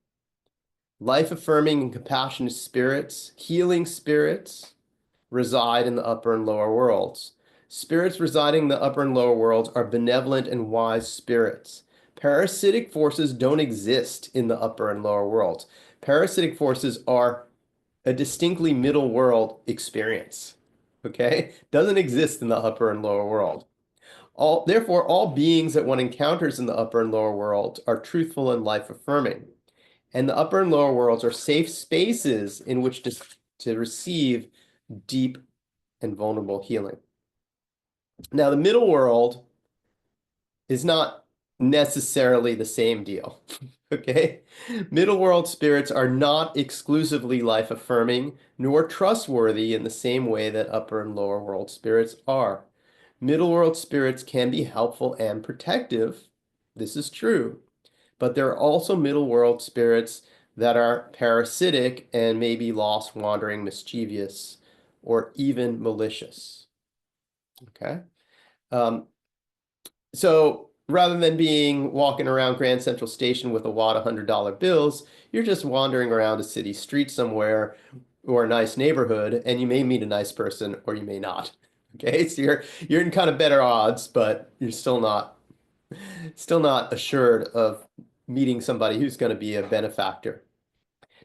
Life-affirming and compassionate spirits, healing spirits, reside in the upper and lower worlds. Spirits residing in the upper and lower worlds are benevolent and wise spirits. Parasitic forces don't exist in the upper and lower worlds. Parasitic forces are a distinctly middle world experience. Okay? Doesn't exist in the upper and lower world. Therefore, all beings that one encounters in the upper and lower worlds are truthful and life-affirming. And the upper and lower worlds are safe spaces in which to receive deep and vulnerable healing. Now, the middle world is not necessarily the same deal, okay? Middle world spirits are not exclusively life-affirming nor trustworthy in the same way that upper and lower world spirits are. Middle world spirits can be helpful and protective. This is true. But there are also middle world spirits that are parasitic and maybe lost, wandering, mischievous, or even malicious. Okay? So rather than being walking around Grand Central Station with a wad of $100 bills, you're just wandering around a city street somewhere or a nice neighborhood, and you may meet a nice person or you may not. Okay, so you're in kind of better odds, but you're still not assured of meeting somebody who's going to be a benefactor.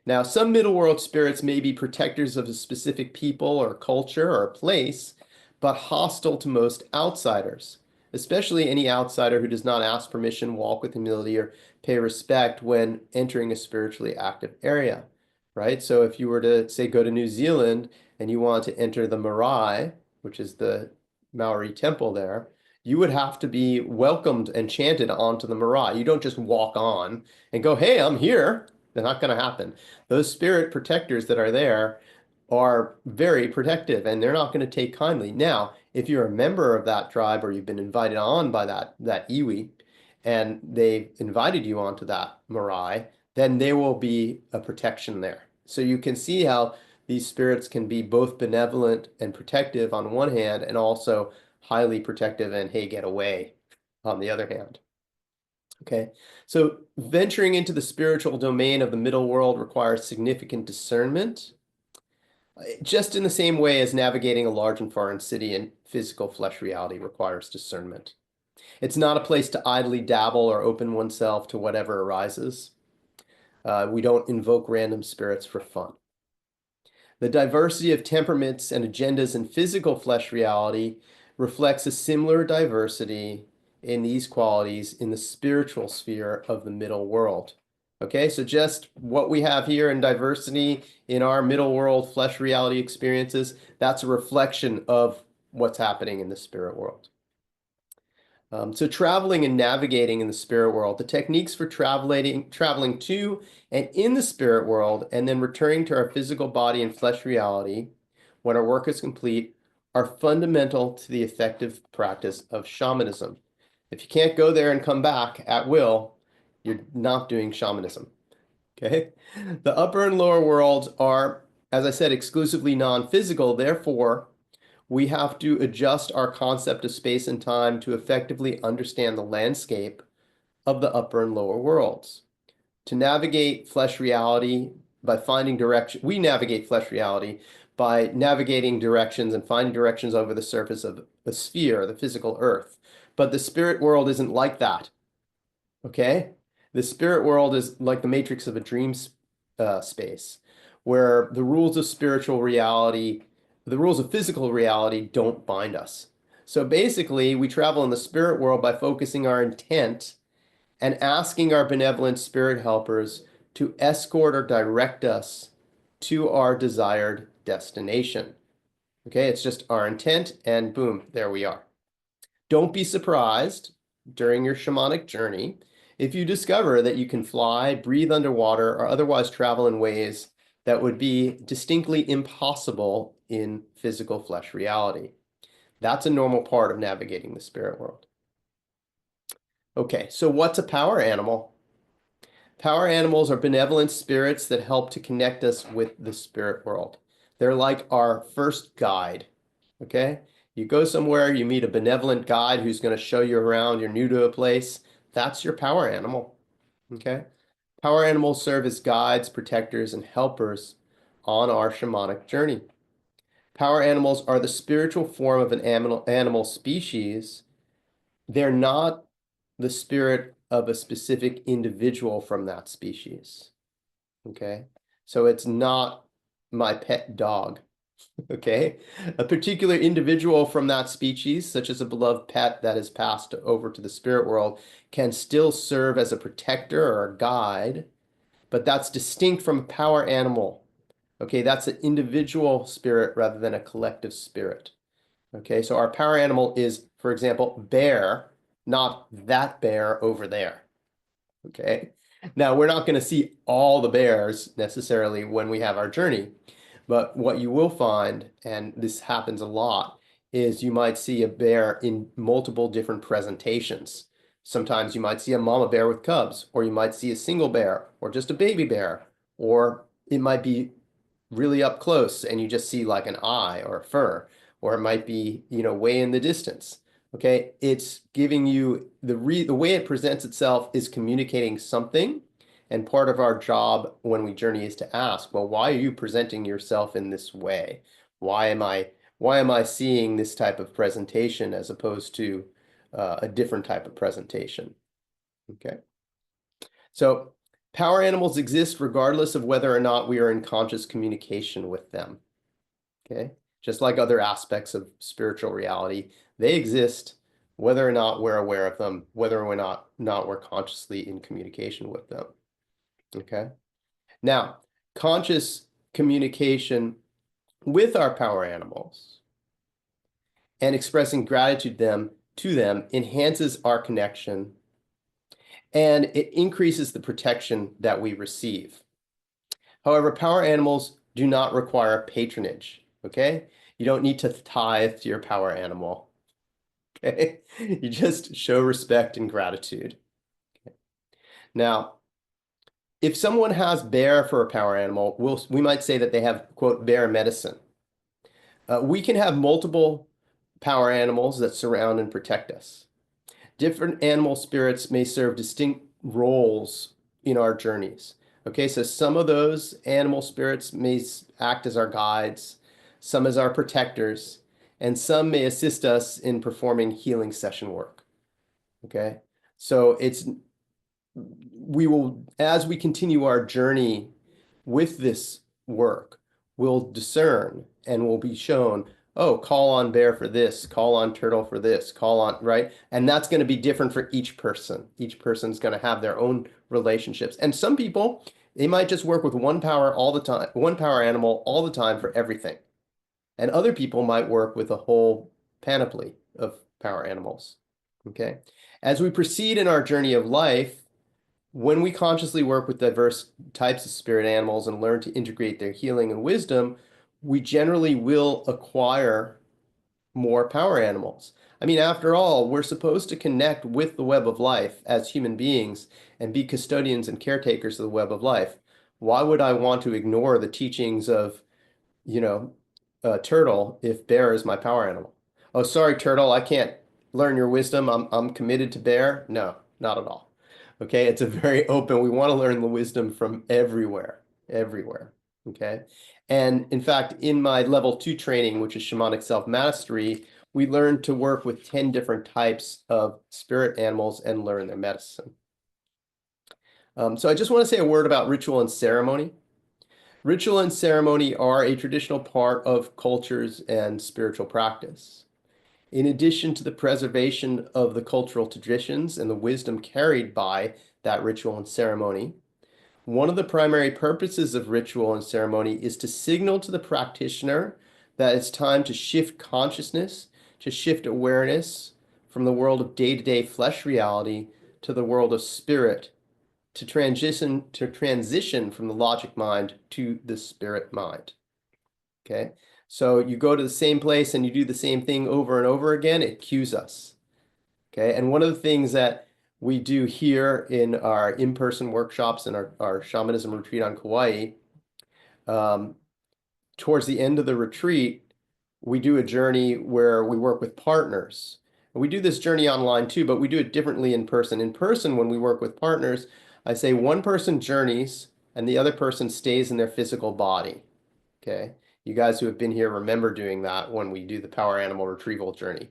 Now, some middle world spirits may be protectors of a specific people or culture or place, but hostile to most outsiders, especially any outsider who does not ask permission, walk with humility, or pay respect when entering a spiritually active area, right? So if you were to, say, go to New Zealand and you want to enter the Marae, which is the Maori temple there, you would have to be welcomed and chanted onto the Marae. You don't just walk on and go, hey, I'm here. They're not going to happen. Those spirit protectors that are there are very protective and they're not going to take kindly. Now, if you're a member of that tribe or you've been invited on by that iwi and they've invited you onto that marae, then there will be a protection there. So you can see how these spirits can be both benevolent and protective on one hand and also highly protective and hey, get away on the other hand. Okay, so venturing into the spiritual domain of the middle world requires significant discernment, just in the same way as navigating a large and foreign city in physical flesh reality requires discernment. It's not a place to idly dabble or open oneself to whatever arises. We don't invoke random spirits for fun. The diversity of temperaments and agendas in physical flesh reality reflects a similar diversity in these qualities in the spiritual sphere of the middle world. Okay, so just what we have here in diversity in our middle world flesh reality experiences, that's a reflection of what's happening in the spirit world. So traveling and navigating in the spirit world, the techniques for traveling to and in the spirit world, and then returning to our physical body and flesh reality when our work is complete, are fundamental to the effective practice of shamanism. If you can't go there and come back at will, you're not doing shamanism. Okay? The upper and lower worlds are, as I said, exclusively non-physical. Therefore, we have to adjust our concept of space and time to effectively understand the landscape of the upper and lower worlds. To navigate flesh reality by finding direction, we navigate flesh reality by navigating directions and finding directions over the surface of the sphere, the physical earth. But the spirit world isn't like that. Okay? The spirit world is like the matrix of a dream space, where the rules of spiritual reality, the rules of physical reality don't bind us. So basically, we travel in the spirit world by focusing our intent and asking our benevolent spirit helpers to escort or direct us to our desired destination. Okay, it's just our intent, and boom, there we are. Don't be surprised during your shamanic journey if you discover that you can fly, breathe underwater, or otherwise travel in ways that would be distinctly impossible in physical flesh reality. That's a normal part of navigating the spirit world. Okay, so what's a power animal? Power animals are benevolent spirits that help to connect us with the spirit world. They're like our first guide, okay? You go somewhere, you meet a benevolent guide who's going to show you around, you're new to a place. That's your power animal, okay? Power animals serve as guides, protectors, and helpers on our shamanic journey. Power animals are the spiritual form of an animal species. They're not the spirit of a specific individual from that species, okay? So it's not my pet dog. Okay, a particular individual from that species, such as a beloved pet that has passed over to the spirit world, can still serve as a protector or a guide, but that's distinct from a power animal. Okay, that's an individual spirit rather than a collective spirit. Okay, so our power animal is, for example, bear, not that bear over there. Okay, now we're not going to see all the bears necessarily when we have our journey. But what you will find, and this happens a lot, is you might see a bear in multiple different presentations. Sometimes you might see a mama bear with cubs, or you might see a single bear, or just a baby bear, or it might be really up close and you just see like an eye or a fur, or it might be, way in the distance. Okay, it's giving you the way it presents itself is communicating something. And part of our job when we journey is to ask, well, why are you presenting yourself in this way? Why am I why am I seeing this type of presentation as opposed to a different type of presentation? Okay. So power animals exist regardless of whether or not we are in conscious communication with them. Okay. Just like other aspects of spiritual reality, they exist whether or not we're aware of them, whether or not we're consciously in communication with them. Okay. Now, conscious communication with our power animals and expressing gratitude to them enhances our connection and it increases the protection that we receive. However, power animals do not require patronage, okay? You don't need to tithe to your power animal, okay? You just show respect and gratitude. Okay. Now, if someone has bear for a power animal, we might say that they have, quote, bear medicine. We can have multiple power animals that surround and protect us. Different animal spirits may serve distinct roles in our journeys. Okay, so some of those animal spirits may act as our guides, some as our protectors, and some may assist us in performing healing session work. Okay, so we will, as we continue our journey with this work, we'll discern and we'll be shown, oh, call on bear for this, call on turtle for this, call on, right? And that's going to be different for each person. Each person's going to have their own relationships. And some people, they might just work with one power all the time, one power animal all the time for everything. And other people might work with a whole panoply of power animals. Okay. As we proceed in our journey of life, when we consciously work with diverse types of spirit animals and learn to integrate their healing and wisdom, we generally will acquire more power animals. I mean, after all, we're supposed to connect with the web of life as human beings and be custodians and caretakers of the web of life. Why would I want to ignore the teachings of, you know, turtle if bear is my power animal? Oh, sorry, turtle, I can't learn your wisdom. I'm committed to bear. No, not at all. Okay, it's a very open. We want to learn the wisdom from everywhere, everywhere. Okay. And in fact, in my level 2 training, which is shamanic self-mastery, we learn to work with 10 different types of spirit animals and learn their medicine. So I just want to say a word about ritual and ceremony. Ritual and ceremony are a traditional part of cultures and spiritual practice. In addition to the preservation of the cultural traditions and the wisdom carried by that ritual and ceremony, one of the primary purposes of ritual and ceremony is to signal to the practitioner that it's time to shift consciousness, to shift awareness from the world of day-to-day flesh reality to the world of spirit, to transition from the logic mind to the spirit mind. Okay, so you go to the same place and you do the same thing over and over again, it cues us. Okay, and one of the things that we do here in our in-person workshops and our shamanism retreat on Kauai, um, towards the end of the retreat, we do a journey where we work with partners. And we do this journey online too, but we do it differently in person. In person, when we work with partners, I say one person journeys and the other person stays in their physical body. Okay, you guys who have been here remember doing that when we do the power animal retrieval journey.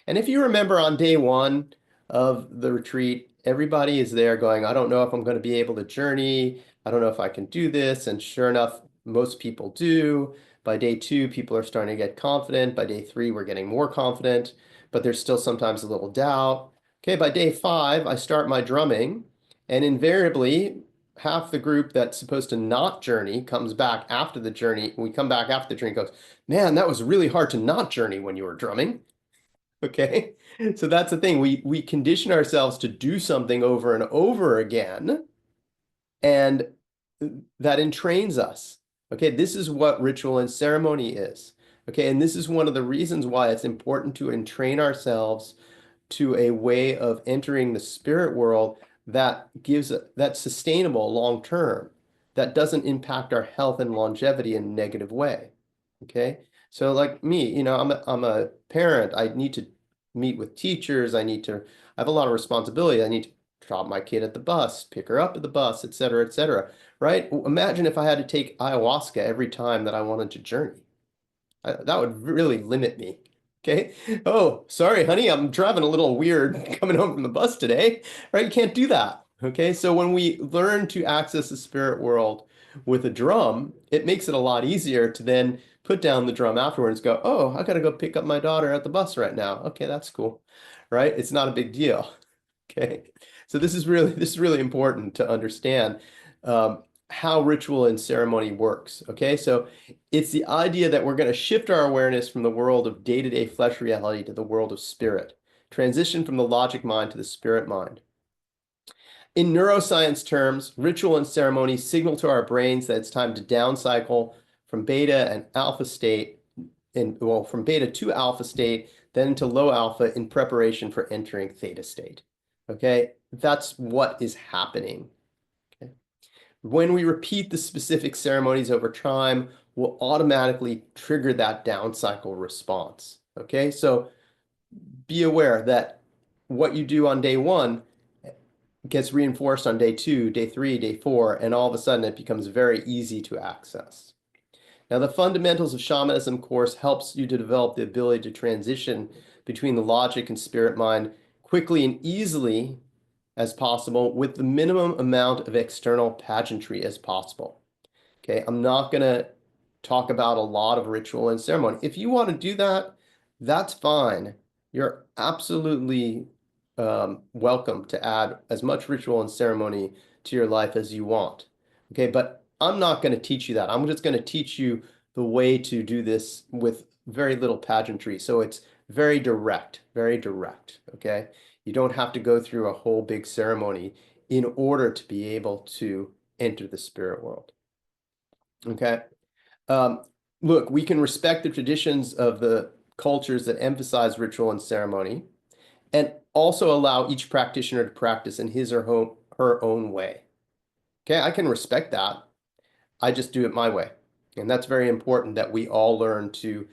And if you remember on day 1 of the retreat, everybody is there going, I don't know if I'm going to be able to journey. I don't know if I can do this. And sure enough, most people do. By day 2, people are starting to get confident. By day 3, we're getting more confident, but there's still sometimes a little doubt. Okay, by day 5, I start my drumming, and invariably, half the group that's supposed to not journey comes back after the journey. We come back after the journey and goes, man, that was really hard to not journey when you were drumming. Okay, so that's the thing. We condition ourselves to do something over and over again, and that entrains us. Okay, this is what ritual and ceremony is. Okay, and this is one of the reasons why it's important to entrain ourselves to a way of entering the spirit world that gives that's sustainable long term, that doesn't impact our health and longevity in a negative way. Okay, so like me, I'm a parent. I need to meet with teachers. I have a lot of responsibility. I need to drop my kid at the bus, pick her up at the bus, et cetera, right? Imagine if I had to take ayahuasca every time that I wanted to journey. That would really limit me. Okay. Oh, sorry, honey, I'm driving a little weird coming home from the bus today, right? You can't do that. Okay. So when we learn to access the spirit world with a drum, it makes it a lot easier to then put down the drum afterwards, go, oh, I gotta go pick up my daughter at the bus right now. Okay, that's cool. Right? It's not a big deal. Okay. So this is really important to understand how ritual and ceremony works. Okay. So it's the idea that we're going to shift our awareness from the world of day-to-day flesh reality to the world of spirit, transition from the logic mind to the spirit mind. In neuroscience terms, ritual and ceremony signal to our brains that it's time to downcycle from beta and alpha state, from beta to alpha state, then to low alpha in preparation for entering theta state. Okay, that's what is happening. Okay. When we repeat the specific ceremonies over time, we'll automatically trigger that down cycle response. Okay, so be aware that what you do on day one gets reinforced on day 2, day 3, day 4, and all of a sudden it becomes very easy to access. Now, the Fundamentals of Shamanism course helps you to develop the ability to transition between the logic and spirit mind quickly and easily as possible with the minimum amount of external pageantry as possible. Okay, I'm not going to talk about a lot of ritual and ceremony. If you want to do that, that's fine. You're absolutely welcome to add as much ritual and ceremony to your life as you want. Okay, but I'm not going to teach you that. I'm just going to teach you the way to do this with very little pageantry. So it's very direct, very direct. Okay, you don't have to go through a whole big ceremony in order to be able to enter the spirit world. Okay. Um, Look, we can respect the traditions of the cultures that emphasize ritual and ceremony and also allow each practitioner to practice in his or her own way. Okay, I can respect that. I just do it my way. And that's very important that we all learn to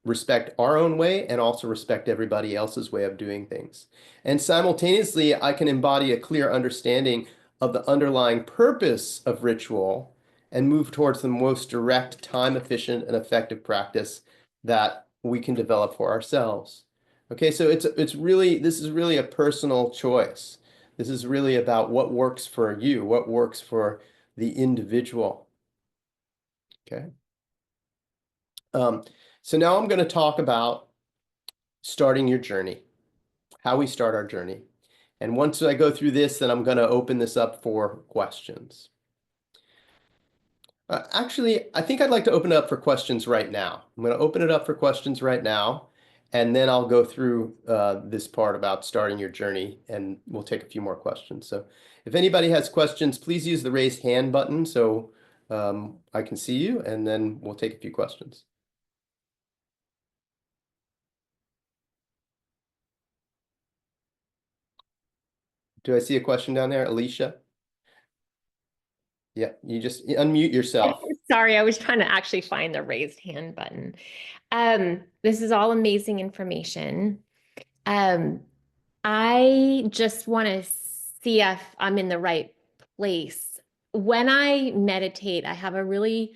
respect our own way and also respect everybody else's way of doing things. And simultaneously, I can embody a clear understanding of the underlying purpose of ritual and move towards the most direct, time-efficient, and effective practice that we can develop for ourselves. Okay, so this is really a personal choice. This is really about what works for you, what works for the individual. Okay. So now I'm going to talk about starting your journey, how we start our journey. And once I go through this, then I'm going to open this up for questions. Actually, I think I'd like to open it up for questions right now. I'm going to open it up for questions right now, and then I'll go through this part about starting your journey, and we'll take a few more questions. So if anybody has questions, please use the raise hand button so I can see you, and then we'll take a few questions. Do I see a question down there, Alicia? Yeah, you just unmute yourself. Sorry, I was trying to actually find the raised hand button. This is all amazing information. I just want to see if I'm in the right place. When I meditate, I have a really,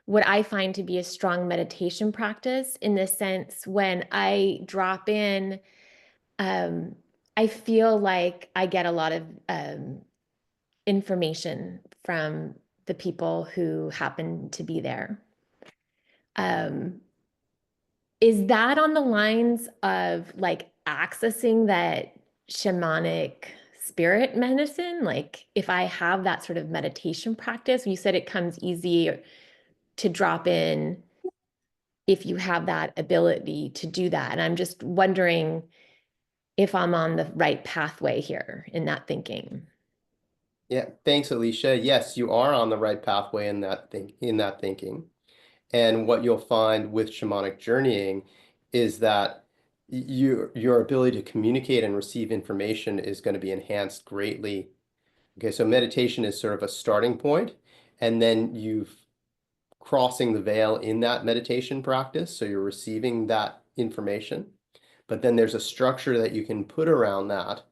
what I find to be a strong meditation practice in the sense when I drop in, I feel like I get a lot of information from the people who happen to be there. Is that on the lines of like accessing that shamanic spirit medicine? Like if I have that sort of meditation practice, you said it comes easy to drop in if you have that ability to do that. And I'm just wondering if I'm on the right pathway here in that thinking. Yeah, thanks, Alicia. Yes, you are on the right pathway in that thinking. And what you'll find with shamanic journeying is that your ability to communicate and receive information is going to be enhanced greatly. Okay, so meditation is sort of a starting point, and then you've crossing the veil in that meditation practice, so you're receiving that information. But then there's a structure that you can put around that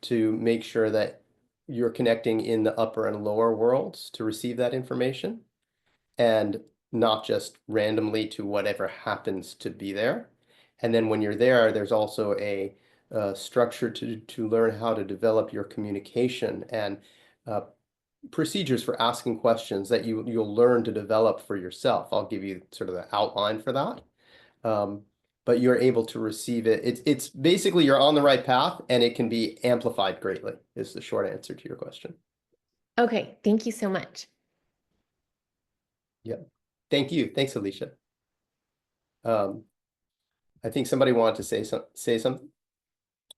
to make sure that you're connecting in the upper and lower worlds to receive that information, and not just randomly to whatever happens to be there. And then when you're there, there's also a structure to learn how to develop your communication and procedures for asking questions that you'll learn to develop for yourself. I'll give you sort of the outline for that. But you're able to receive it. It's basically you're on the right path, and it can be amplified greatly, is the short answer to your question. Okay, thank you so much. Yeah. Thank you. Thanks, Alicia. I think somebody wanted to say something.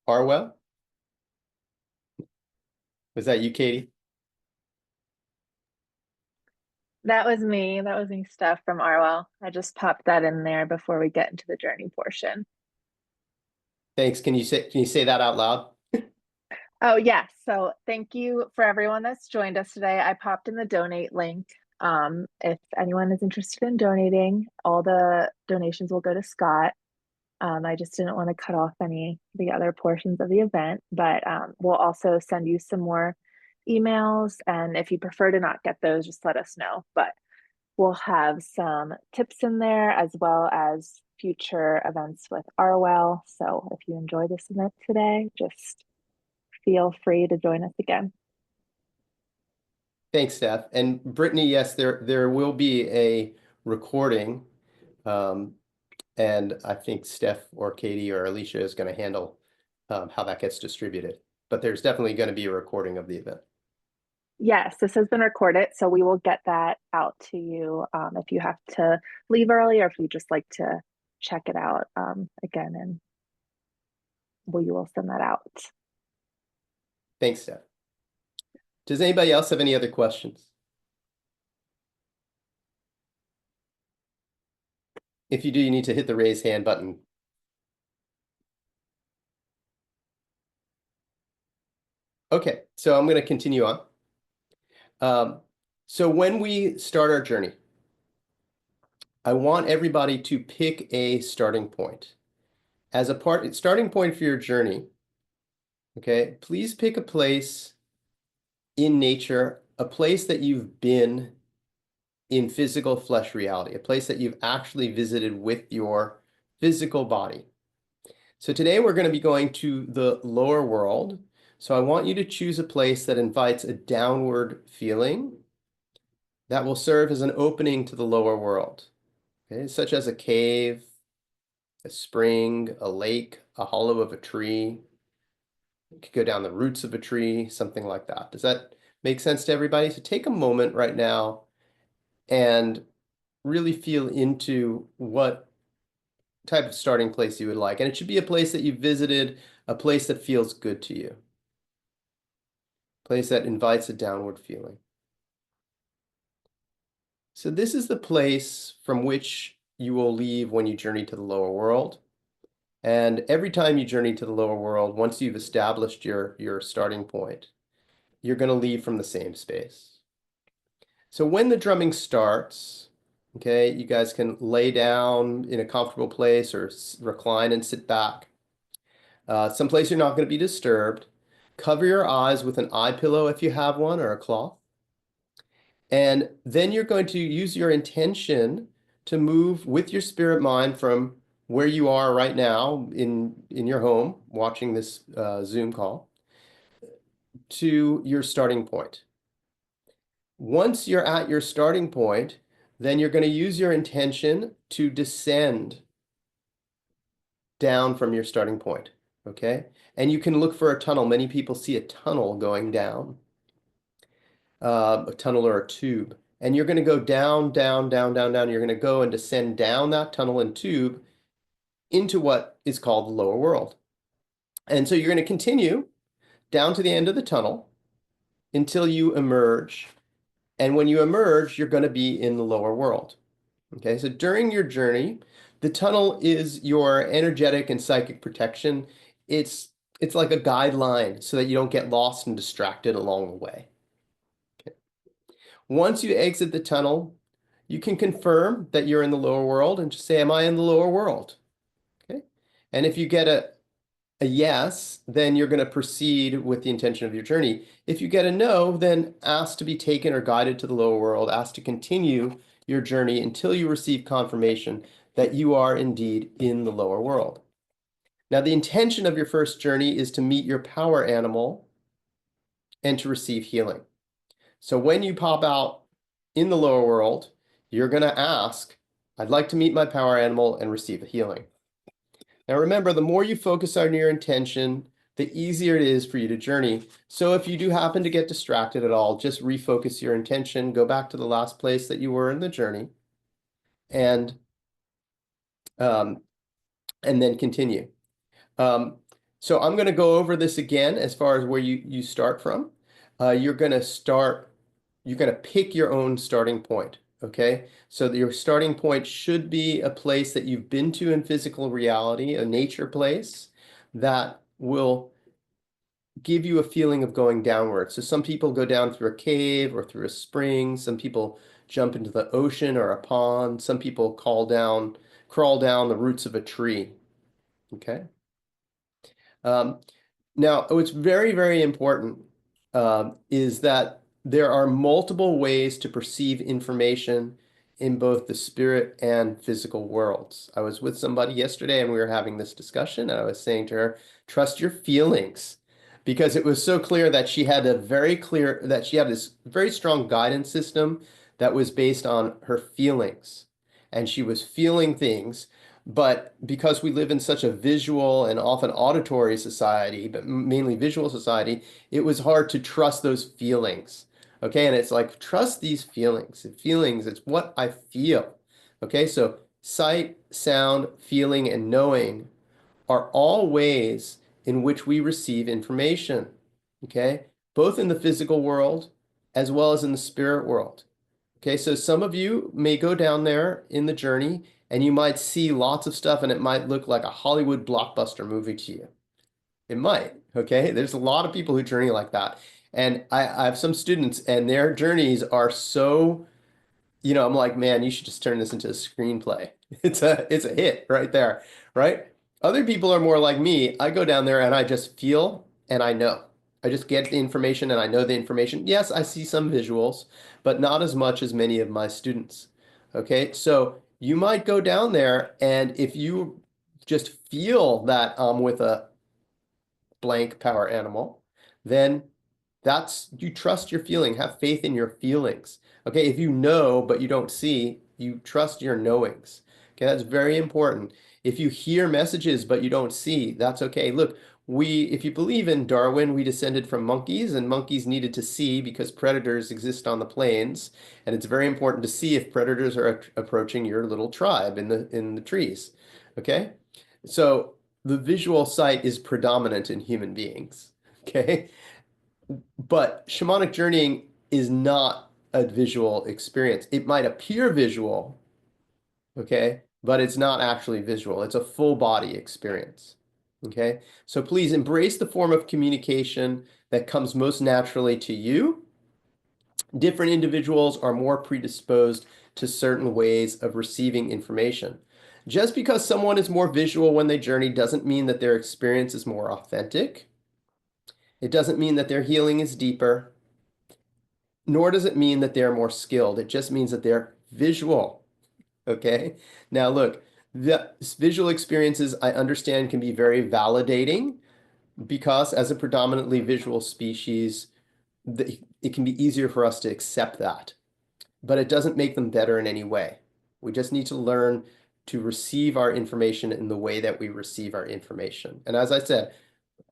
OurWell? Was that you, Katie? That was me. That was me, Steph from OurWell. I just popped that in there before we get into the journey portion. Thanks. Can you say that out loud? Oh, yes. So thank you for everyone that's joined us today. I popped in the donate link. If anyone is interested in donating, all the donations will go to Scott. I just didn't want to cut off any of the other portions of the event, but we'll also send you some more emails. And if you prefer to not get those, just let us know. But we'll have some tips in there as well as future events with OurWell. So if you enjoy this event today, just feel free to join us again. Thanks, Steph. And Brittany, yes, there will be a recording. And I think Steph or Katie or Alicia is going to handle how that gets distributed. But there's definitely going to be a recording of the event. Yes, this has been recorded, so we will get that out to you if you have to leave early or if you just like to check it out again, and we will send that out. Thanks, Steph. Does anybody else have any other questions? If you do, you need to hit the raise hand button. Okay, so I'm going to continue on. So when we start our journey, I want everybody to pick a starting point. As a starting point for your journey, okay, please pick a place in nature, a place that you've been in physical flesh reality, a place that you've actually visited with your physical body. So today we're going to be going to the lower world. So I want you to choose a place that invites a downward feeling that will serve as an opening to the lower world, okay, such as a cave, a spring, a lake, a hollow of a tree. You could go down the roots of a tree, something like that. Does that make sense to everybody? So take a moment right now and really feel into what type of starting place you would like. And it should be a place that you've visited, a place that feels good to you, a place that invites a downward feeling. So this is the place from which you will leave when you journey to the lower world. And every time you journey to the lower world, once you've established your starting point, you're going to leave from the same space. So when the drumming starts, okay, you guys can lay down in a comfortable place or recline and sit back. Someplace you're not going to be disturbed. Cover your eyes with an eye pillow if you have one, or a cloth. And then you're going to use your intention to move with your spirit mind from where you are right now in your home watching this Zoom call to your starting point. Once you're at your starting point, then you're going to use your intention to descend down from your starting point, okay? And you can look for a tunnel. Many people see a tunnel going down, a tunnel or a tube. And you're going to go down, down, down, down, down. You're going to go and descend down that tunnel and tube into what is called the lower world. And so you're going to continue down to the end of the tunnel until you emerge. And when you emerge, you're going to be in the lower world. Okay, so during your journey, the tunnel is your energetic and psychic protection. It's like a guideline so that you don't get lost and distracted along the way. Okay. Once you exit the tunnel, you can confirm that you're in the lower world and just say, am I in the lower world? Okay. And if you get a yes, then you're going to proceed with the intention of your journey. If you get a no, then ask to be taken or guided to the lower world, ask to continue your journey until you receive confirmation that you are indeed in the lower world. Now, the intention of your first journey is to meet your power animal and to receive healing. So when you pop out in the lower world, you're going to ask, I'd like to meet my power animal and receive a healing. Now remember, the more you focus on your intention, the easier it is for you to journey. So if you do happen to get distracted at all, just refocus your intention, go back to the last place that you were in the journey, and then continue. So I'm going to go over this again as far as where you start from. You're going to pick your own starting point. Okay, so your starting point should be a place that you've been to in physical reality, a nature place that will give you a feeling of going downward. So some people go down through a cave or through a spring. Some people jump into the ocean or a pond. Some people crawl down the roots of a tree. Okay. Now, what's very, very important is that there are multiple ways to perceive information in both the spirit and physical worlds. I was with somebody yesterday and we were having this discussion, and I was saying to her, trust your feelings, because it was so clear that she had this very strong guidance system that was based on her feelings, and she was feeling things. But because we live in such a visual and often auditory society, but mainly visual society, it was hard to trust those feelings. Okay, and it's like, trust these feelings. Feelings, it's what I feel. Okay, so sight, sound, feeling, and knowing are all ways in which we receive information. Okay, both in the physical world as well as in the spirit world. Okay, so some of you may go down there in the journey and you might see lots of stuff and it might look like a Hollywood blockbuster movie to you. It might, okay? There's a lot of people who journey like that. And I have some students and their journeys are so, I'm like, man, you should just turn this into a screenplay. It's a hit right there, right? Other people are more like me. I go down there and I just feel and I know. I just get the information and I know the information. Yes, I see some visuals, but not as much as many of my students. Okay, so you might go down there and if you just feel that with a blank power animal, then you trust your feeling, have faith in your feelings. Okay, if you know but you don't see, you trust your knowings. Okay, that's very important. If you hear messages but you don't see, that's okay. Look, if you believe in Darwin, we descended from monkeys, and monkeys needed to see because predators exist on the plains, and it's very important to see if predators are approaching your little tribe in the trees. Okay, so the visual sight is predominant in human beings. Okay, but shamanic journeying is not a visual experience. It might appear visual, okay, but it's not actually visual. It's a full body experience, okay? So please embrace the form of communication that comes most naturally to you. Different individuals are more predisposed to certain ways of receiving information. Just because someone is more visual when they journey doesn't mean that their experience is more authentic. It doesn't mean that their healing is deeper, nor does it mean that they're more skilled. It just means that they're visual. Okay. Now look, the visual experiences I understand can be very validating because as a predominantly visual species, it can be easier for us to accept that, but it doesn't make them better in any way. We just need to learn to receive our information in the way that we receive our information. And as I said,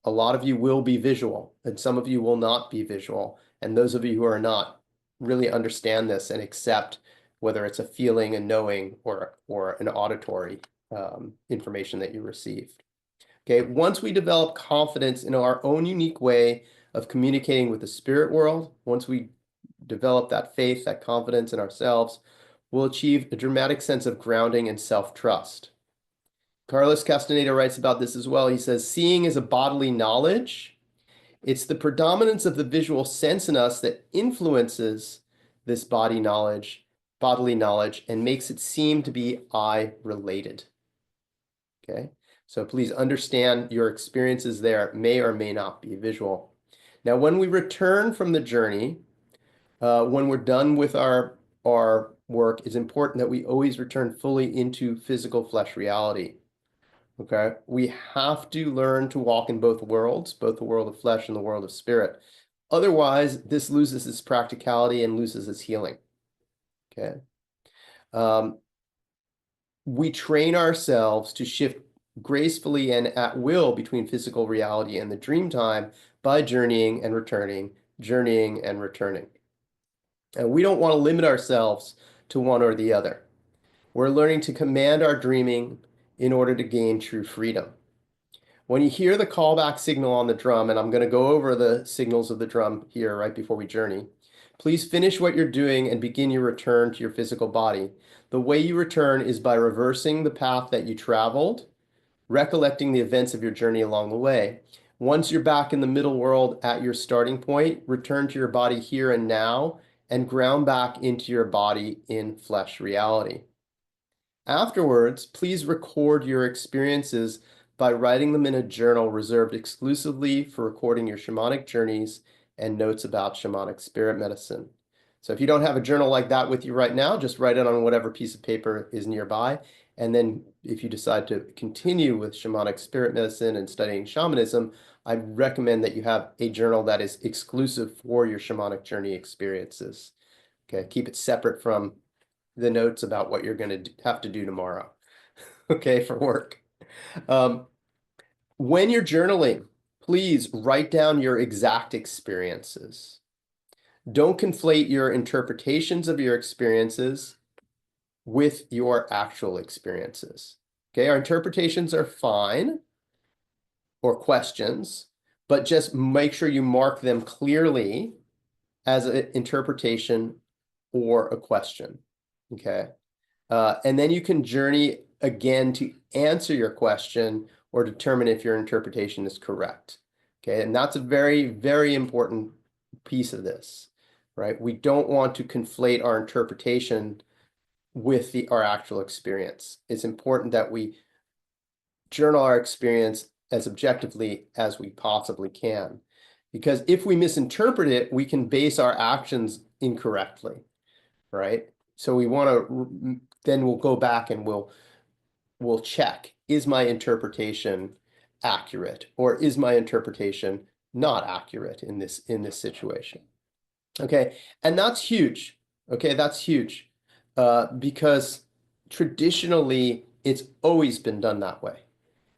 a lot of you will be visual and some of you will not be visual. And those of you who are not really understand this and accept whether it's a feeling, a knowing, or an auditory information that you received. Okay, once we develop confidence in our own unique way of communicating with the spirit world, once we develop that faith, that confidence in ourselves, we'll achieve a dramatic sense of grounding and self-trust. Carlos Castaneda writes about this as well. He says, seeing is a bodily knowledge. It's the predominance of the visual sense in us that influences this bodily knowledge, and makes it seem to be I related. Okay, So please understand your experiences there may or may not be visual. Now, when we return from the journey, when we're done with our work, it's important that we always return fully into physical flesh reality. Okay, we have to learn to walk in both worlds, both the world of flesh and the world of spirit. Otherwise, this loses its practicality and loses its healing. Okay. We train ourselves to shift gracefully and at will between physical reality and the dream time by journeying and returning, journeying and returning. And we don't want to limit ourselves to one or the other. We're learning to command our dreaming in order to gain true freedom. When you hear the callback signal on the drum, and I'm going to go over the signals of the drum here right before we journey, please finish what you're doing and begin your return to your physical body. The way you return is by reversing the path that you traveled, recollecting the events of your journey along the way. Once you're back in the middle world at your starting point, return to your body here and now and ground back into your body in flesh reality. Afterwards, please record your experiences by writing them in a journal reserved exclusively for recording your shamanic journeys and notes about shamanic spirit medicine. So if you don't have a journal like that with you right now, just write it on whatever piece of paper is nearby. And then if you decide to continue with shamanic spirit medicine and studying shamanism, I recommend that you have a journal that is exclusive for your shamanic journey experiences. Okay, keep it separate from the notes about what you're going to have to do tomorrow, okay, for work. When you're journaling, please write down your exact experiences. Don't conflate your interpretations of your experiences with your actual experiences. Okay, our interpretations are fine, or questions, but just make sure you mark them clearly as an interpretation or a question. Okay, and then you can journey again to answer your question or determine if your interpretation is correct. Okay, and that's a very, very important piece of this, right? We don't want to conflate our interpretation with our actual experience. It's important that we journal our experience as objectively as we possibly can, because if we misinterpret it, we can base our actions incorrectly, right? So we want to, then we'll go back and we'll check, is my interpretation accurate, or is my interpretation not accurate in this situation? Okay, and that's huge. Okay, that's huge, because traditionally it's always been done that way,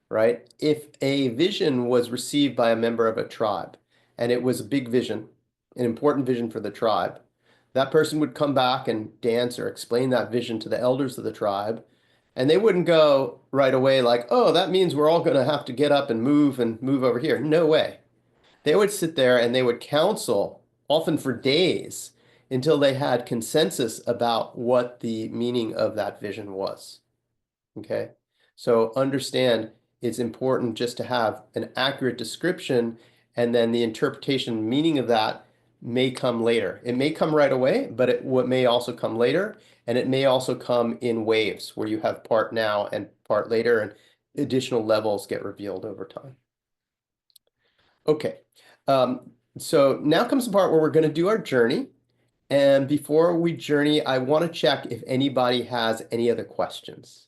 right? If a vision was received by a member of a tribe and it was a big vision, an important vision for the tribe, that person would come back and dance or explain that vision to the elders of the tribe. And they wouldn't go right away like, oh, that means we're all going to have to get up and move over here. No way. They would sit there and they would counsel, often for days, until they had consensus about what the meaning of that vision was. Okay? So understand it's important just to have an accurate description, and then the interpretation meaning of that may come later. It may come right away, but it may also come later, and it may also come in waves where you have part now and part later, and additional levels get revealed over time. Okay, so now comes the part where we're going to do our journey. And before we journey, I want to check if anybody has any other questions.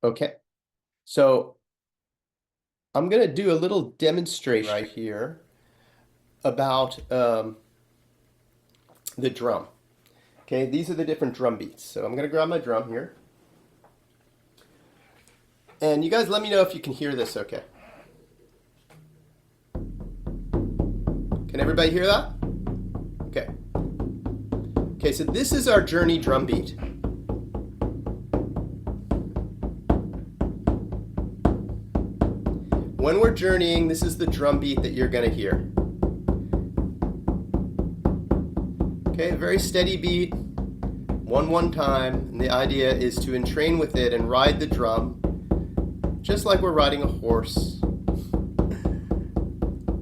Okay, so I'm going to do a little demonstration right here about the drum. Okay, these are the different drum beats. So I'm going to grab my drum here. And you guys let me know if you can hear this okay. Can everybody hear that? Okay. Okay, so this is our journey drum beat. When we're journeying, this is the drum beat that you're going to hear. Okay, a very steady beat, one time, and the idea is to entrain with it and ride the drum, just like we're riding a horse,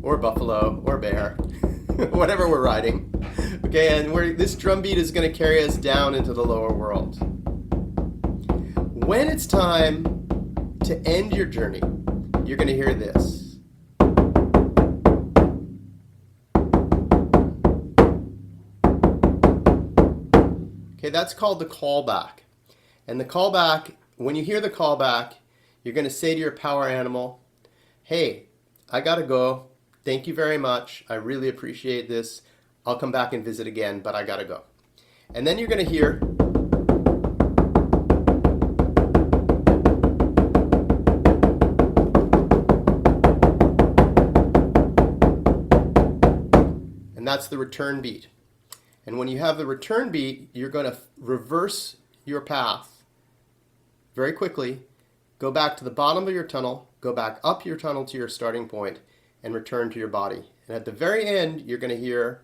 or a buffalo, or a bear, whatever we're riding. Okay, and this drum beat is going to carry us down into the lower world. When it's time to end your journey, you're going to hear this. Okay, that's called the callback. And the callback, when you hear the callback, you're going to say to your power animal, hey, I got to go. Thank you very much. I really appreciate this. I'll come back and visit again, but I got to go. And then you're going to hear and that's the return beat. And when you have the return beat, you're going to reverse your path very quickly, go back to the bottom of your tunnel, go back up your tunnel to your starting point, and return to your body. And at the very end, you're going to hear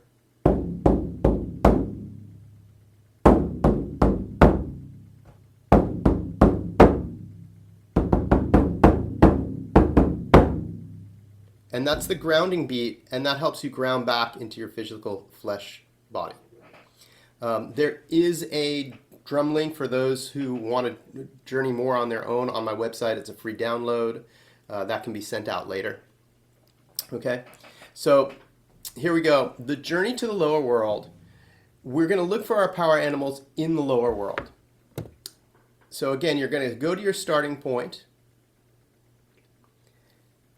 and that's the grounding beat, and that helps you ground back into your physical flesh body. There is a drum link for those who want to journey more on their own on my website. It's a free download that can be sent out later. Okay, so here we go. The journey to the lower world. We're going to look for our power animals in the lower world. So again, you're going to go to your starting point,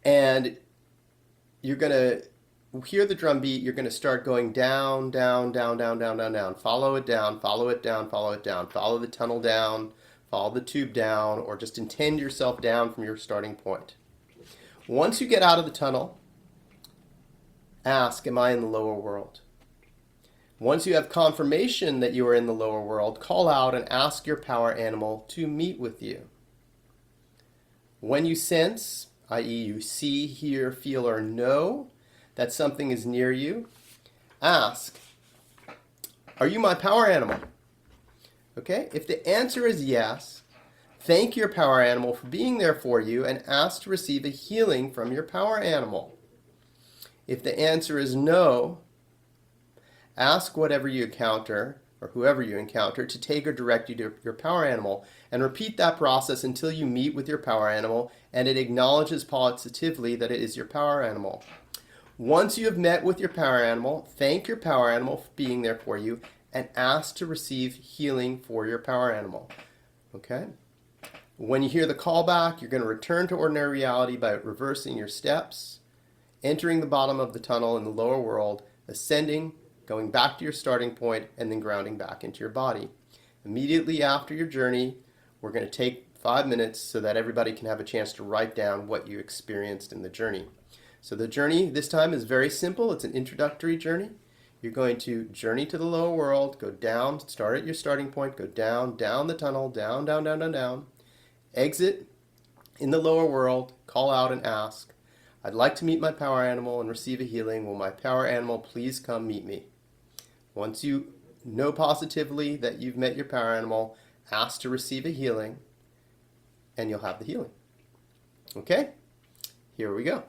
and you're going to hear the drum beat. You're going to start going down, down, down, down, down, down, down. Follow it down, follow it down, follow it down. Follow the tunnel down, follow the tube down, or just intend yourself down from your starting point. Once you get out of the tunnel, ask, am I in the lower world? Once you have confirmation that you are in the lower world, call out and ask your power animal to meet with you. When you sense, i.e. you see, hear, feel, or know that something is near you, ask, are you my power animal? Okay, if the answer is yes, thank your power animal for being there for you and ask to receive a healing from your power animal. If the answer is no, ask whatever you encounter, or whoever you encounter, to take or direct you to your power animal, and repeat that process until you meet with your power animal and it acknowledges positively that it is your power animal. Once you have met with your power animal, thank your power animal for being there for you and ask to receive healing for your power animal. Okay? When you hear the callback, you're going to return to ordinary reality by reversing your steps, entering the bottom of the tunnel in the lower world, ascending, going back to your starting point, and then grounding back into your body. Immediately after your journey, we're going to take 5 minutes so that everybody can have a chance to write down what you experienced in the journey. So the journey this time is very simple. It's an introductory journey. You're going to journey to the lower world, go down, start at your starting point, go down, down the tunnel, down, down, down, down, down. Exit in the lower world, call out and ask, I'd like to meet my power animal and receive a healing. Will my power animal please come meet me? Once you know positively that you've met your power animal, ask to receive a healing, and you'll have the healing. Okay? Here we go.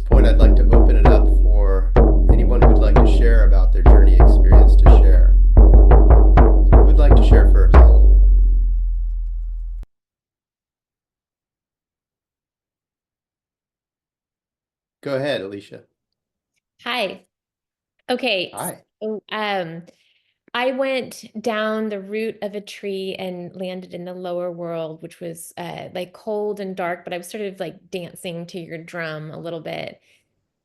point, I'd like to open it up for anyone who'd like to share about their journey experience to share. So who would like to share first? Go ahead, Alicia. Hi. Okay. Hi. So, I went down the root of a tree and landed in the lower world, which was like cold and dark, but I was sort of like dancing to your drum a little bit.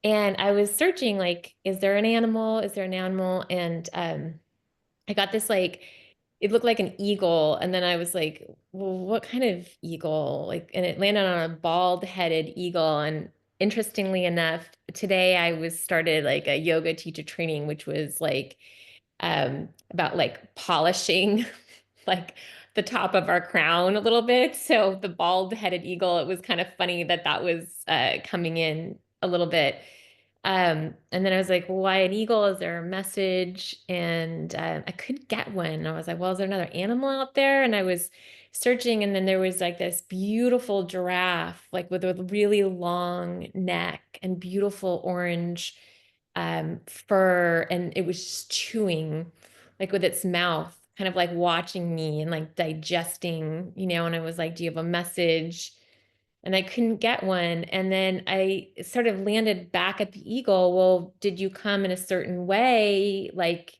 And I was searching, like, is there an animal? Is there an animal? And I got this like, it looked like an eagle. And then I was like, well, what kind of eagle? Like, and it landed on a bald-headed eagle. And interestingly enough, today I was started like a yoga teacher training, which was like about like polishing like the top of our crown a little bit. So the bald-headed eagle, it was kind of funny that that was coming in a little bit. And then I was like, well, why an eagle? Is there a message? And I couldn't get one. And I was like, well, is there another animal out there? And I was searching, and then there was like this beautiful giraffe, like with a really long neck and beautiful orange fur, and it was just chewing, like with its mouth, kind of like watching me and like digesting, you know. And I was like, do you have a message? And I couldn't get one. And then I sort of landed back at the eagle. Well, did you come in a certain way? Like,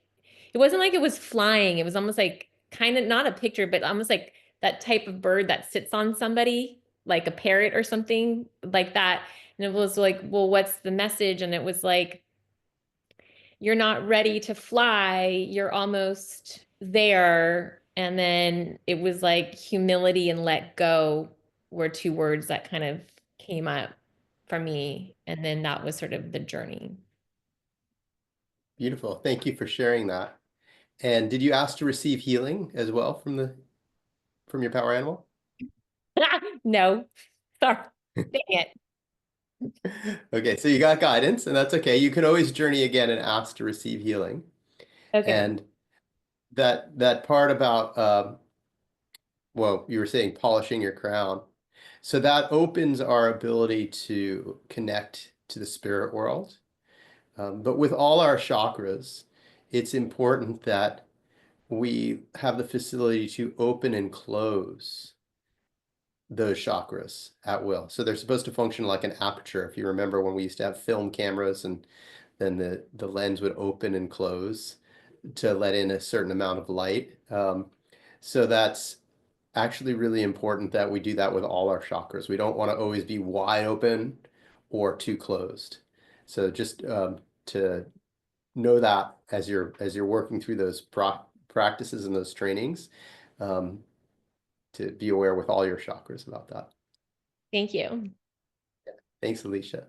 it wasn't like it was flying. It was almost like kind of not a picture, but almost like that type of bird that sits on somebody, like a parrot or something like that. And it was like, well, what's the message? And it was like, you're not ready to fly. You're almost there. And then it was like humility and let go were two words that kind of came up for me. And then that was sort of the journey. Beautiful. Thank you for sharing that. And did you ask to receive healing as well from your power animal? No, sorry. Dang it. Okay, so you got guidance, and that's okay. You can always journey again and ask to receive healing. Okay. And that part about well, you were saying polishing your crown. So that opens our ability to connect to the spirit world. But with all our chakras, it's important that we have the facility to open and close those chakras at will. So they're supposed to function like an aperture. If you remember when we used to have film cameras, and then the lens would open and close to let in a certain amount of light. So that's actually really important that we do that with all our chakras. We don't want to always be wide open or too closed. So just to know that as you're working through those practices and those trainings, to be aware with all your chakras about that. Thank you. Thanks, Alicia.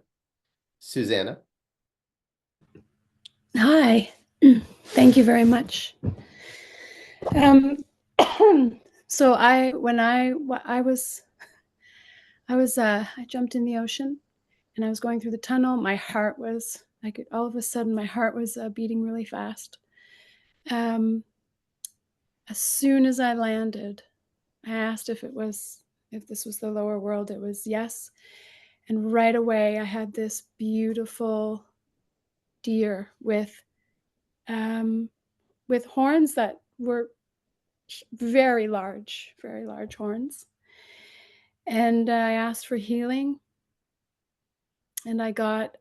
Susanna. Hi, thank you very much. So I jumped in the ocean, and I was going through the tunnel. My heart was all of a sudden my heart was beating really fast. As soon as I landed, I asked if this was the lower world. It was yes, and right away I had this beautiful deer with horns that were very large horns. And I asked for healing, and I got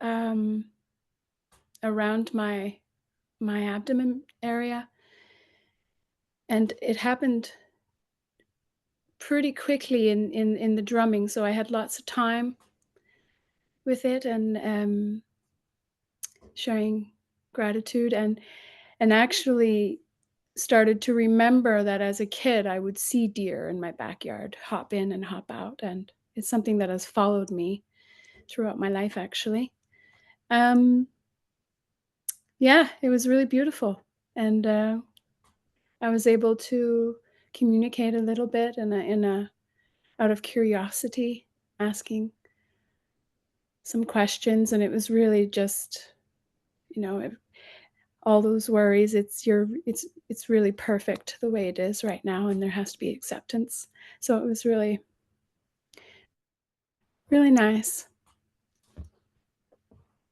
around my abdomen area, and it happened pretty quickly in the drumming, so I had lots of time with it, and sharing gratitude, and actually started to remember that as a kid I would see deer in my backyard hop in and hop out, and it's something that has followed me throughout my life, actually. Yeah, it was really beautiful, and I was able to communicate a little bit out of curiosity, asking some questions, and it was really just, all those worries. It's really perfect the way it is right now, and there has to be acceptance. So it was really, really nice.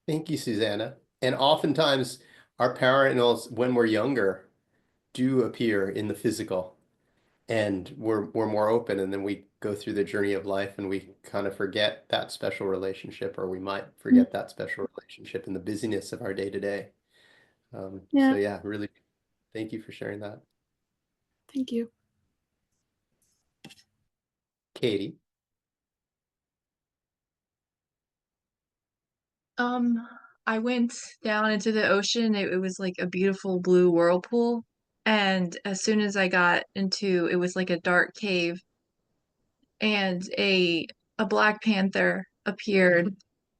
Thank you, Susanna. And oftentimes our parentals, when we're younger, do appear in the physical, and we're more open, and then we go through the journey of life and we kind of forget that special relationship, or we might forget that special relationship in the busyness of our day to day. Yeah. So yeah, really thank you for sharing that. Thank you. Katie. I went down into the ocean. It was like a beautiful blue whirlpool. And as soon as I got into, it was like a dark cave, and a black panther appeared,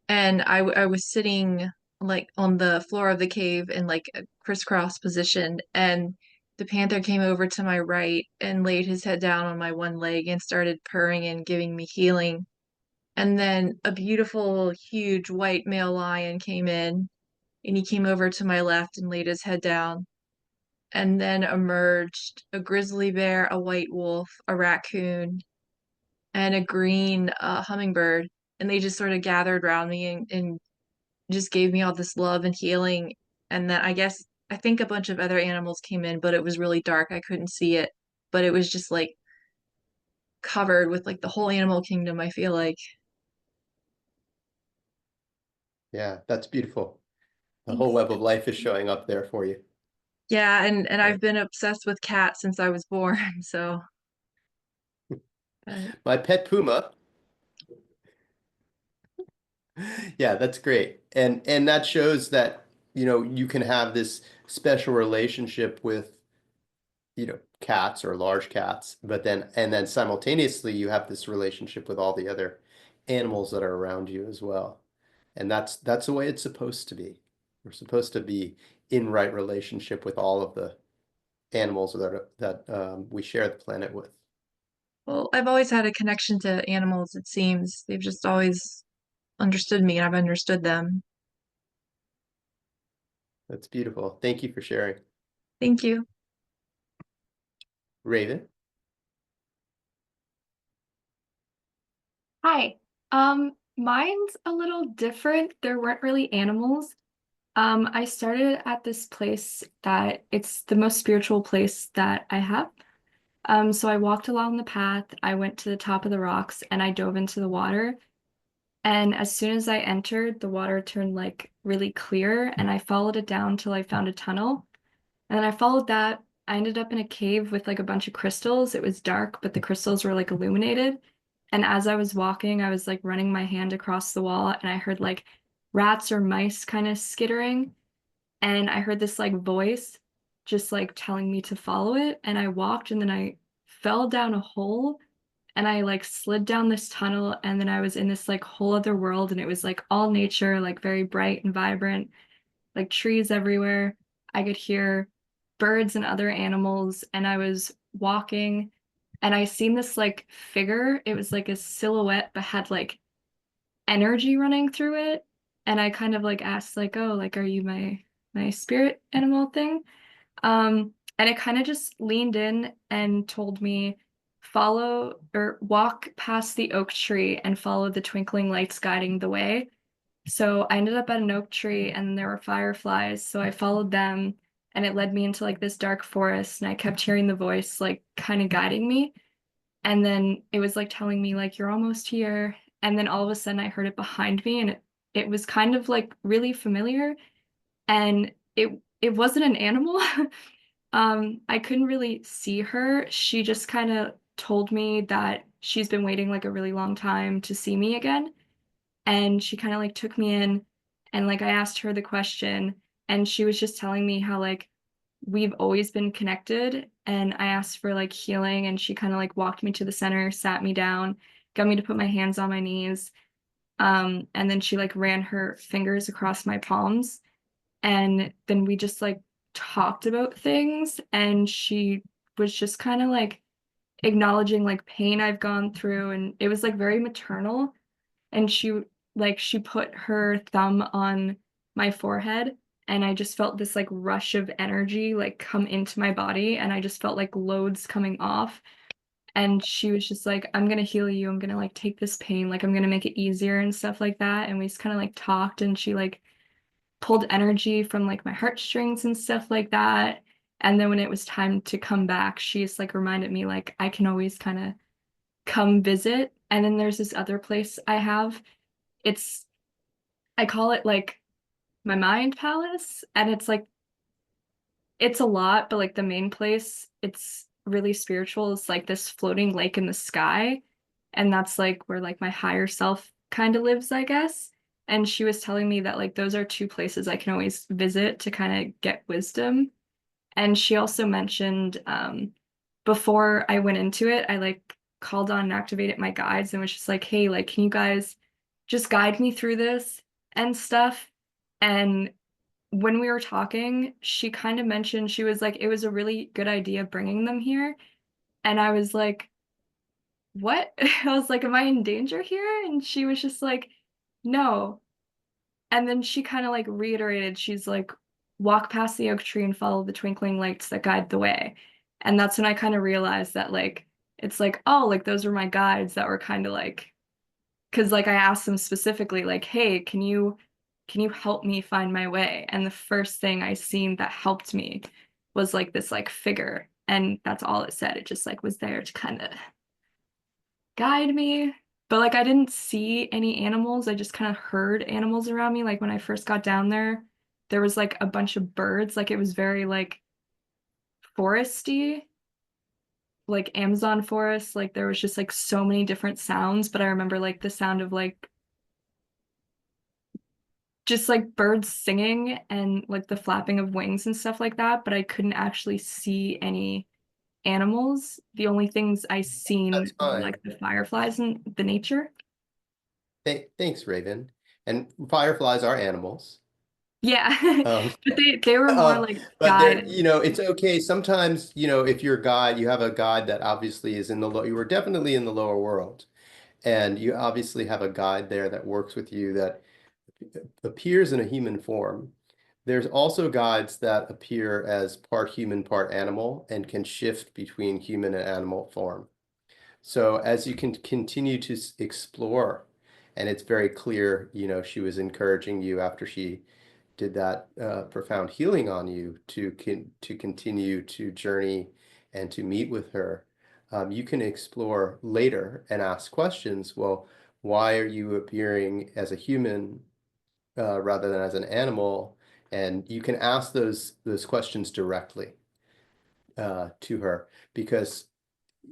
and I was sitting like on the floor of the cave in like a crisscross position, and the panther came over to my right and laid his head down on my one leg and started purring and giving me healing. And then a beautiful, huge white male lion came in, and he came over to my left and laid his head down. And then emerged a grizzly bear, a white wolf, a raccoon, and a green hummingbird. And they just sort of gathered around me and just gave me all this love and healing. And then I think a bunch of other animals came in, but it was really dark. I couldn't see it. But it was just like covered with like the whole animal kingdom, I feel like. Yeah, that's beautiful. The Thanks. whole web of life is showing up there for you. Yeah, and Yeah. I've been obsessed with cats since I was born, so My pet puma. Yeah, that's great. And that shows that, you can have this special relationship with, cats or large cats, but then simultaneously you have this relationship with all the other animals that are around you as well. And that's the way it's supposed to be. We're supposed to be in right relationship with all of the animals that we share the planet with. well, I've always had a connection to animals, it seems. They've just always understood me and I've understood them. That's beautiful. Thank you for sharing. Thank you. Raven. Hi. Mine's a little different. There weren't really animals. I started at this place that it's the most spiritual place that I have. So I walked along the path, I went to the top of the rocks, and I dove into the water. And as soon as I entered, the water turned like really clear, and I followed it down till I found a tunnel. And then I followed that. I ended up in a cave with like a bunch of crystals. It was dark, but the crystals were like illuminated. And as I was walking, I was like running my hand across the wall, and I heard like rats or mice kind of skittering. And I heard this like voice just like telling me to follow it. And I walked, and then I fell down a hole, and I like slid down this tunnel, and then I was in this like whole other world, and it was like all nature, like very bright and vibrant, like trees everywhere. I could hear birds and other animals, and I was walking, and I seen this like figure. It was like a silhouette but had like energy running through it. And I kind of like asked like, "Oh, like are you my spirit animal thing?" And it kind of just leaned in and told me, follow or walk past the oak tree and follow the twinkling lights guiding the way. So I ended up at an oak tree, and there were fireflies. So I followed them, and it led me into like this dark forest, and I kept hearing the voice like kind of guiding me. And then it was like telling me like you're almost here. And then all of a sudden I heard it behind me, and it was kind of like really familiar, and it wasn't an animal. I couldn't really see her. She just kind of told me that she's been waiting like a really long time to see me again. And she kind of like took me in, and like I asked her the question, and she was just telling me how like we've always been connected. And I asked for like healing, and she kind of like walked me to the center, sat me down, got me to put my hands on my knees. And then she like ran her fingers across my palms, and then we just like talked about things, and she was just kind of like acknowledging like pain I've gone through, and it was like very maternal. And she put her thumb on my forehead, and I just felt this like rush of energy like come into my body, and I just felt like loads coming off. And she was just like, I'm gonna heal you, I'm gonna like take this pain, like I'm gonna make it easier and stuff like that. And we just kind of like talked, and she like pulled energy from like my heartstrings and stuff like that. And then when it was time to come back, she just like reminded me like I can always kind of come visit. And then there's this other place I have. I call it like my mind palace, and it's like it's a lot, but like the main place, it's really spiritual. It's like this floating lake in the sky. And that's like where like my higher self kind of lives, I guess. And she was telling me that like those are two places I can always visit to kind of get wisdom. And she also mentioned before I went into it, I like called on and activated my guides and was just like, hey, like, can you guys just guide me through this and stuff? And when we were talking, she kind of mentioned, she was like, it was a really good idea bringing them here. And I was like, what? I was like, am I in danger here? And she was just like, no. And then she kind of like reiterated, she's like, walk past the oak tree and follow the twinkling lights that guide the way. And that's when I kind of realized that like, it's like, oh, like those were my guides that were kind of like, because like I asked them specifically, like, hey, can you help me find my way? And the first thing I seen that helped me was like this like figure. And that's all it said. It just like was there to kind of guide me. But like I didn't see any animals. I just kind of heard animals around me. Like when I first got down there was like a bunch of birds. Like it was very like foresty, like Amazon forest. Like there was just like so many different sounds. But I remember like the sound of like just like birds singing and like the flapping of wings and stuff like that. But I couldn't actually see any animals. The only things I seen That's were fine. like the fireflies and the nature. Thanks, Raven. And fireflies are animals. Yeah, Um, but they were more like but there, guides. you know, it's okay. Sometimes, you know, if your guide, you have a guide that obviously is in the low, you were definitely in the lower world, and you obviously have a guide there that works with you that appears in a human form. There's also guides that appear as part human, part animal, and can shift between human and animal form. So as you can continue to explore, and it's very clear, you know, she was encouraging you after she did that profound healing on you to continue to journey and to meet with her. You can explore later and ask questions. Well, why are you appearing as a human rather than as an animal? And you can ask those questions directly to her because,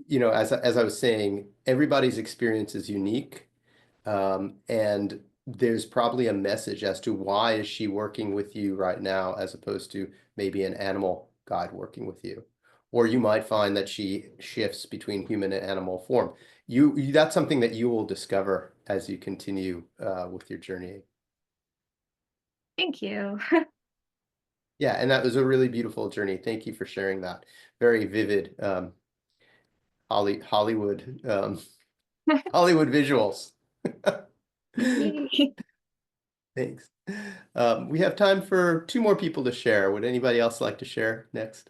you know, as I was saying, everybody's experience is unique, and there's probably a message as to why is she working with you right now, as opposed to maybe an animal guide working with you. Or you might find that she shifts between human and animal form. That's something that you will discover as you continue with your journey. Thank you. Yeah, and that was a really beautiful journey. Thank you for sharing that. Very vivid Hollywood Hollywood visuals. Thanks. We have time for 2 more people to share. Would anybody else like to share next?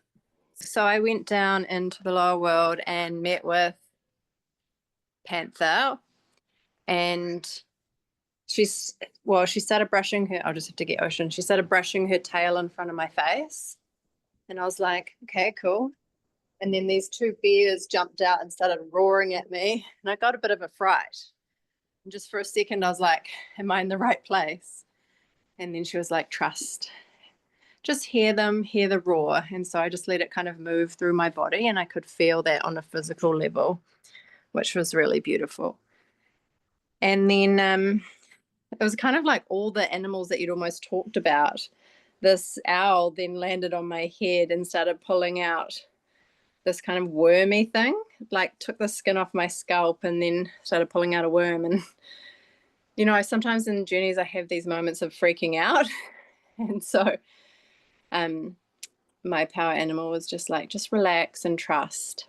So I went down into the lower world and met with Panther, and she started brushing her, I'll just have to get Ocean. She started brushing her tail in front of my face. And I was like, okay, cool. And then these 2 bears jumped out and started roaring at me. And I got a bit of a fright. And just for a second, I was like, am I in the right place? And then she was like, trust. Just hear them, hear the roar. And so I just let it kind of move through my body, and I could feel that on a physical level, which was really beautiful. And then it was kind of like all the animals that you'd almost talked about. This owl then landed on my head and started pulling out this kind of wormy thing, like took the skin off my scalp and then started pulling out a worm. And, you know, sometimes in journeys I have these moments of freaking out. And so my power animal was just like, just relax and trust.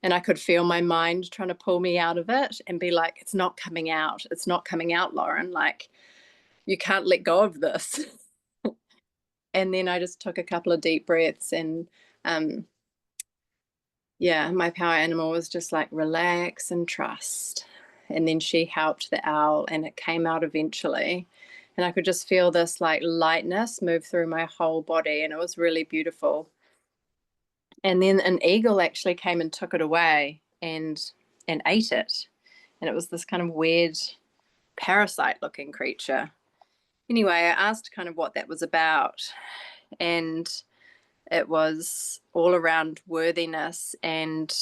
And I could feel my mind trying to pull me out of it and be like, it's not coming out. It's not coming out, Lauren. Like, you can't let go of this. And then I just took a couple of deep breaths, and yeah, my power animal was just like, relax and trust. And then she helped the owl, and it came out eventually. and I could just feel this like lightness move through my whole body, and it was really beautiful. And then an eagle actually came and took it away and ate it, and it was this kind of weird parasite looking creature. Anyway, I asked kind of what that was about, and it was all around worthiness, and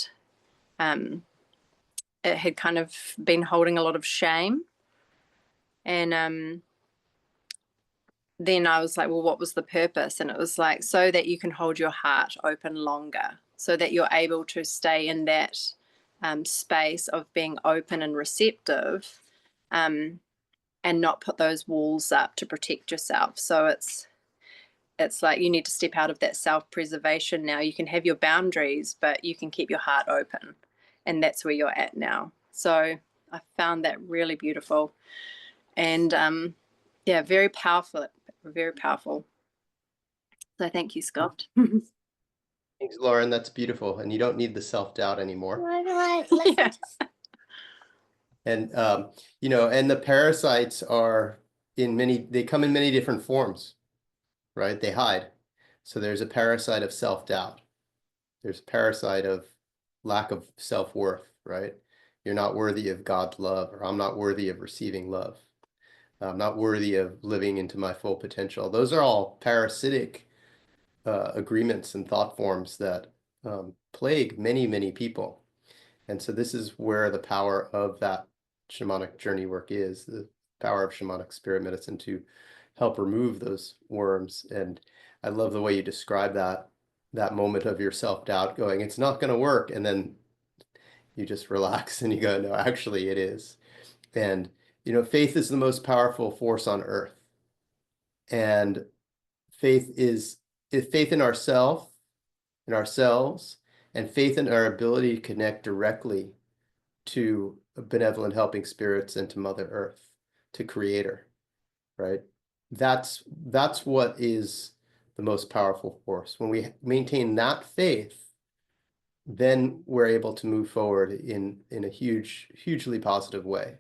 it had kind of been holding a lot of shame. And then I was like, well, what was the purpose? And it was like, so that you can hold your heart open longer, so that you're able to stay in that space of being open and receptive, and not put those walls up to protect yourself. So it's like you need to step out of that self-preservation now. You can have your boundaries, but you can keep your heart open. And that's where you're at now. So I found that really beautiful. And yeah, very powerful, very powerful. So thank you, Scott. Thanks, Lauren. That's beautiful. And you don't need the self-doubt anymore. Yeah. And, you know, and the parasites are they come in many different forms, right? They hide. So there's a parasite of self-doubt. There's a parasite of lack of self-worth, right? You're not worthy of God's love, or I'm not worthy of receiving love. I'm not worthy of living into my full potential. Those are all parasitic agreements and thought forms that plague many, many people. And so this is where the power of that shamanic journey work is, the power of shamanic spirit medicine to help remove those worms. And I love the way you describe that moment of your self-doubt going, it's not going to work. And then you just relax and you go, no, actually it is. And, you know, faith is the most powerful force on earth. And faith in ourselves, and faith in our ability to connect directly to benevolent helping spirits and to Mother Earth, to Creator, right? That's what is the most powerful force. When we maintain that faith, then we're able to move forward in a hugely positive way.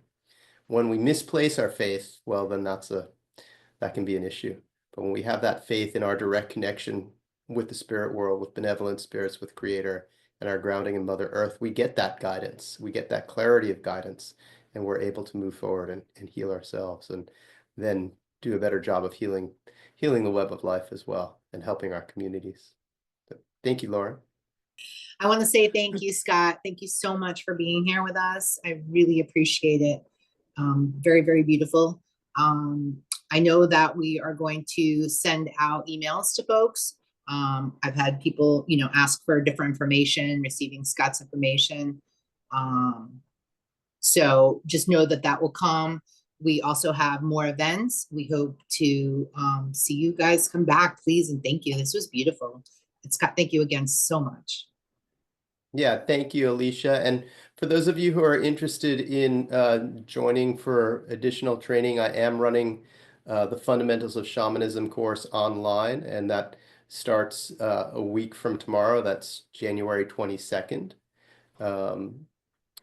When we misplace our faith, well, then that can be an issue. But when we have that faith in our direct connection with the spirit world, with benevolent spirits, with Creator, and our grounding in Mother Earth, we get that guidance, we get that clarity of guidance, and we're able to move forward and heal ourselves, and then do a better job of healing the web of life as well, and helping our communities. So, thank you, Lauren. I want to say thank you, Scott. Thank you so much for being here with us. I really appreciate it. Very, very beautiful. I know that we are going to send out emails to folks. I've had people, you know, ask for different information, receiving Scott's information. So just know that will come. We also have more events. We hope to see you guys come back, please, and thank you. This was beautiful. Scott, thank you again so much. Yeah, thank you, Alicia. And for those of you who are interested in joining for additional training, I am running the Fundamentals of Shamanism course online, and that starts a week from tomorrow. That's January 22nd.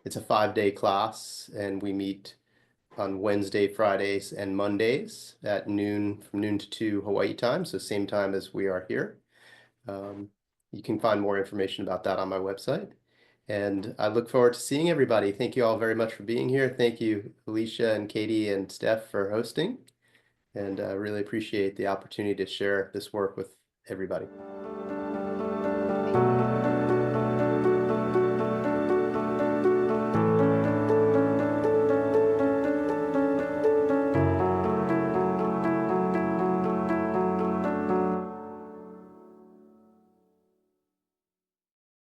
It's a 5-day class, and we meet on Wednesday, Fridays, and Mondays at noon, from noon to 2 Hawaii time, so same time as we are here. You can find more information about that on my website. And I look forward to seeing everybody. Thank you all very much for being here. Thank you, Alicia and Katie and Steph, for hosting. And I really appreciate the opportunity to share this work with everybody.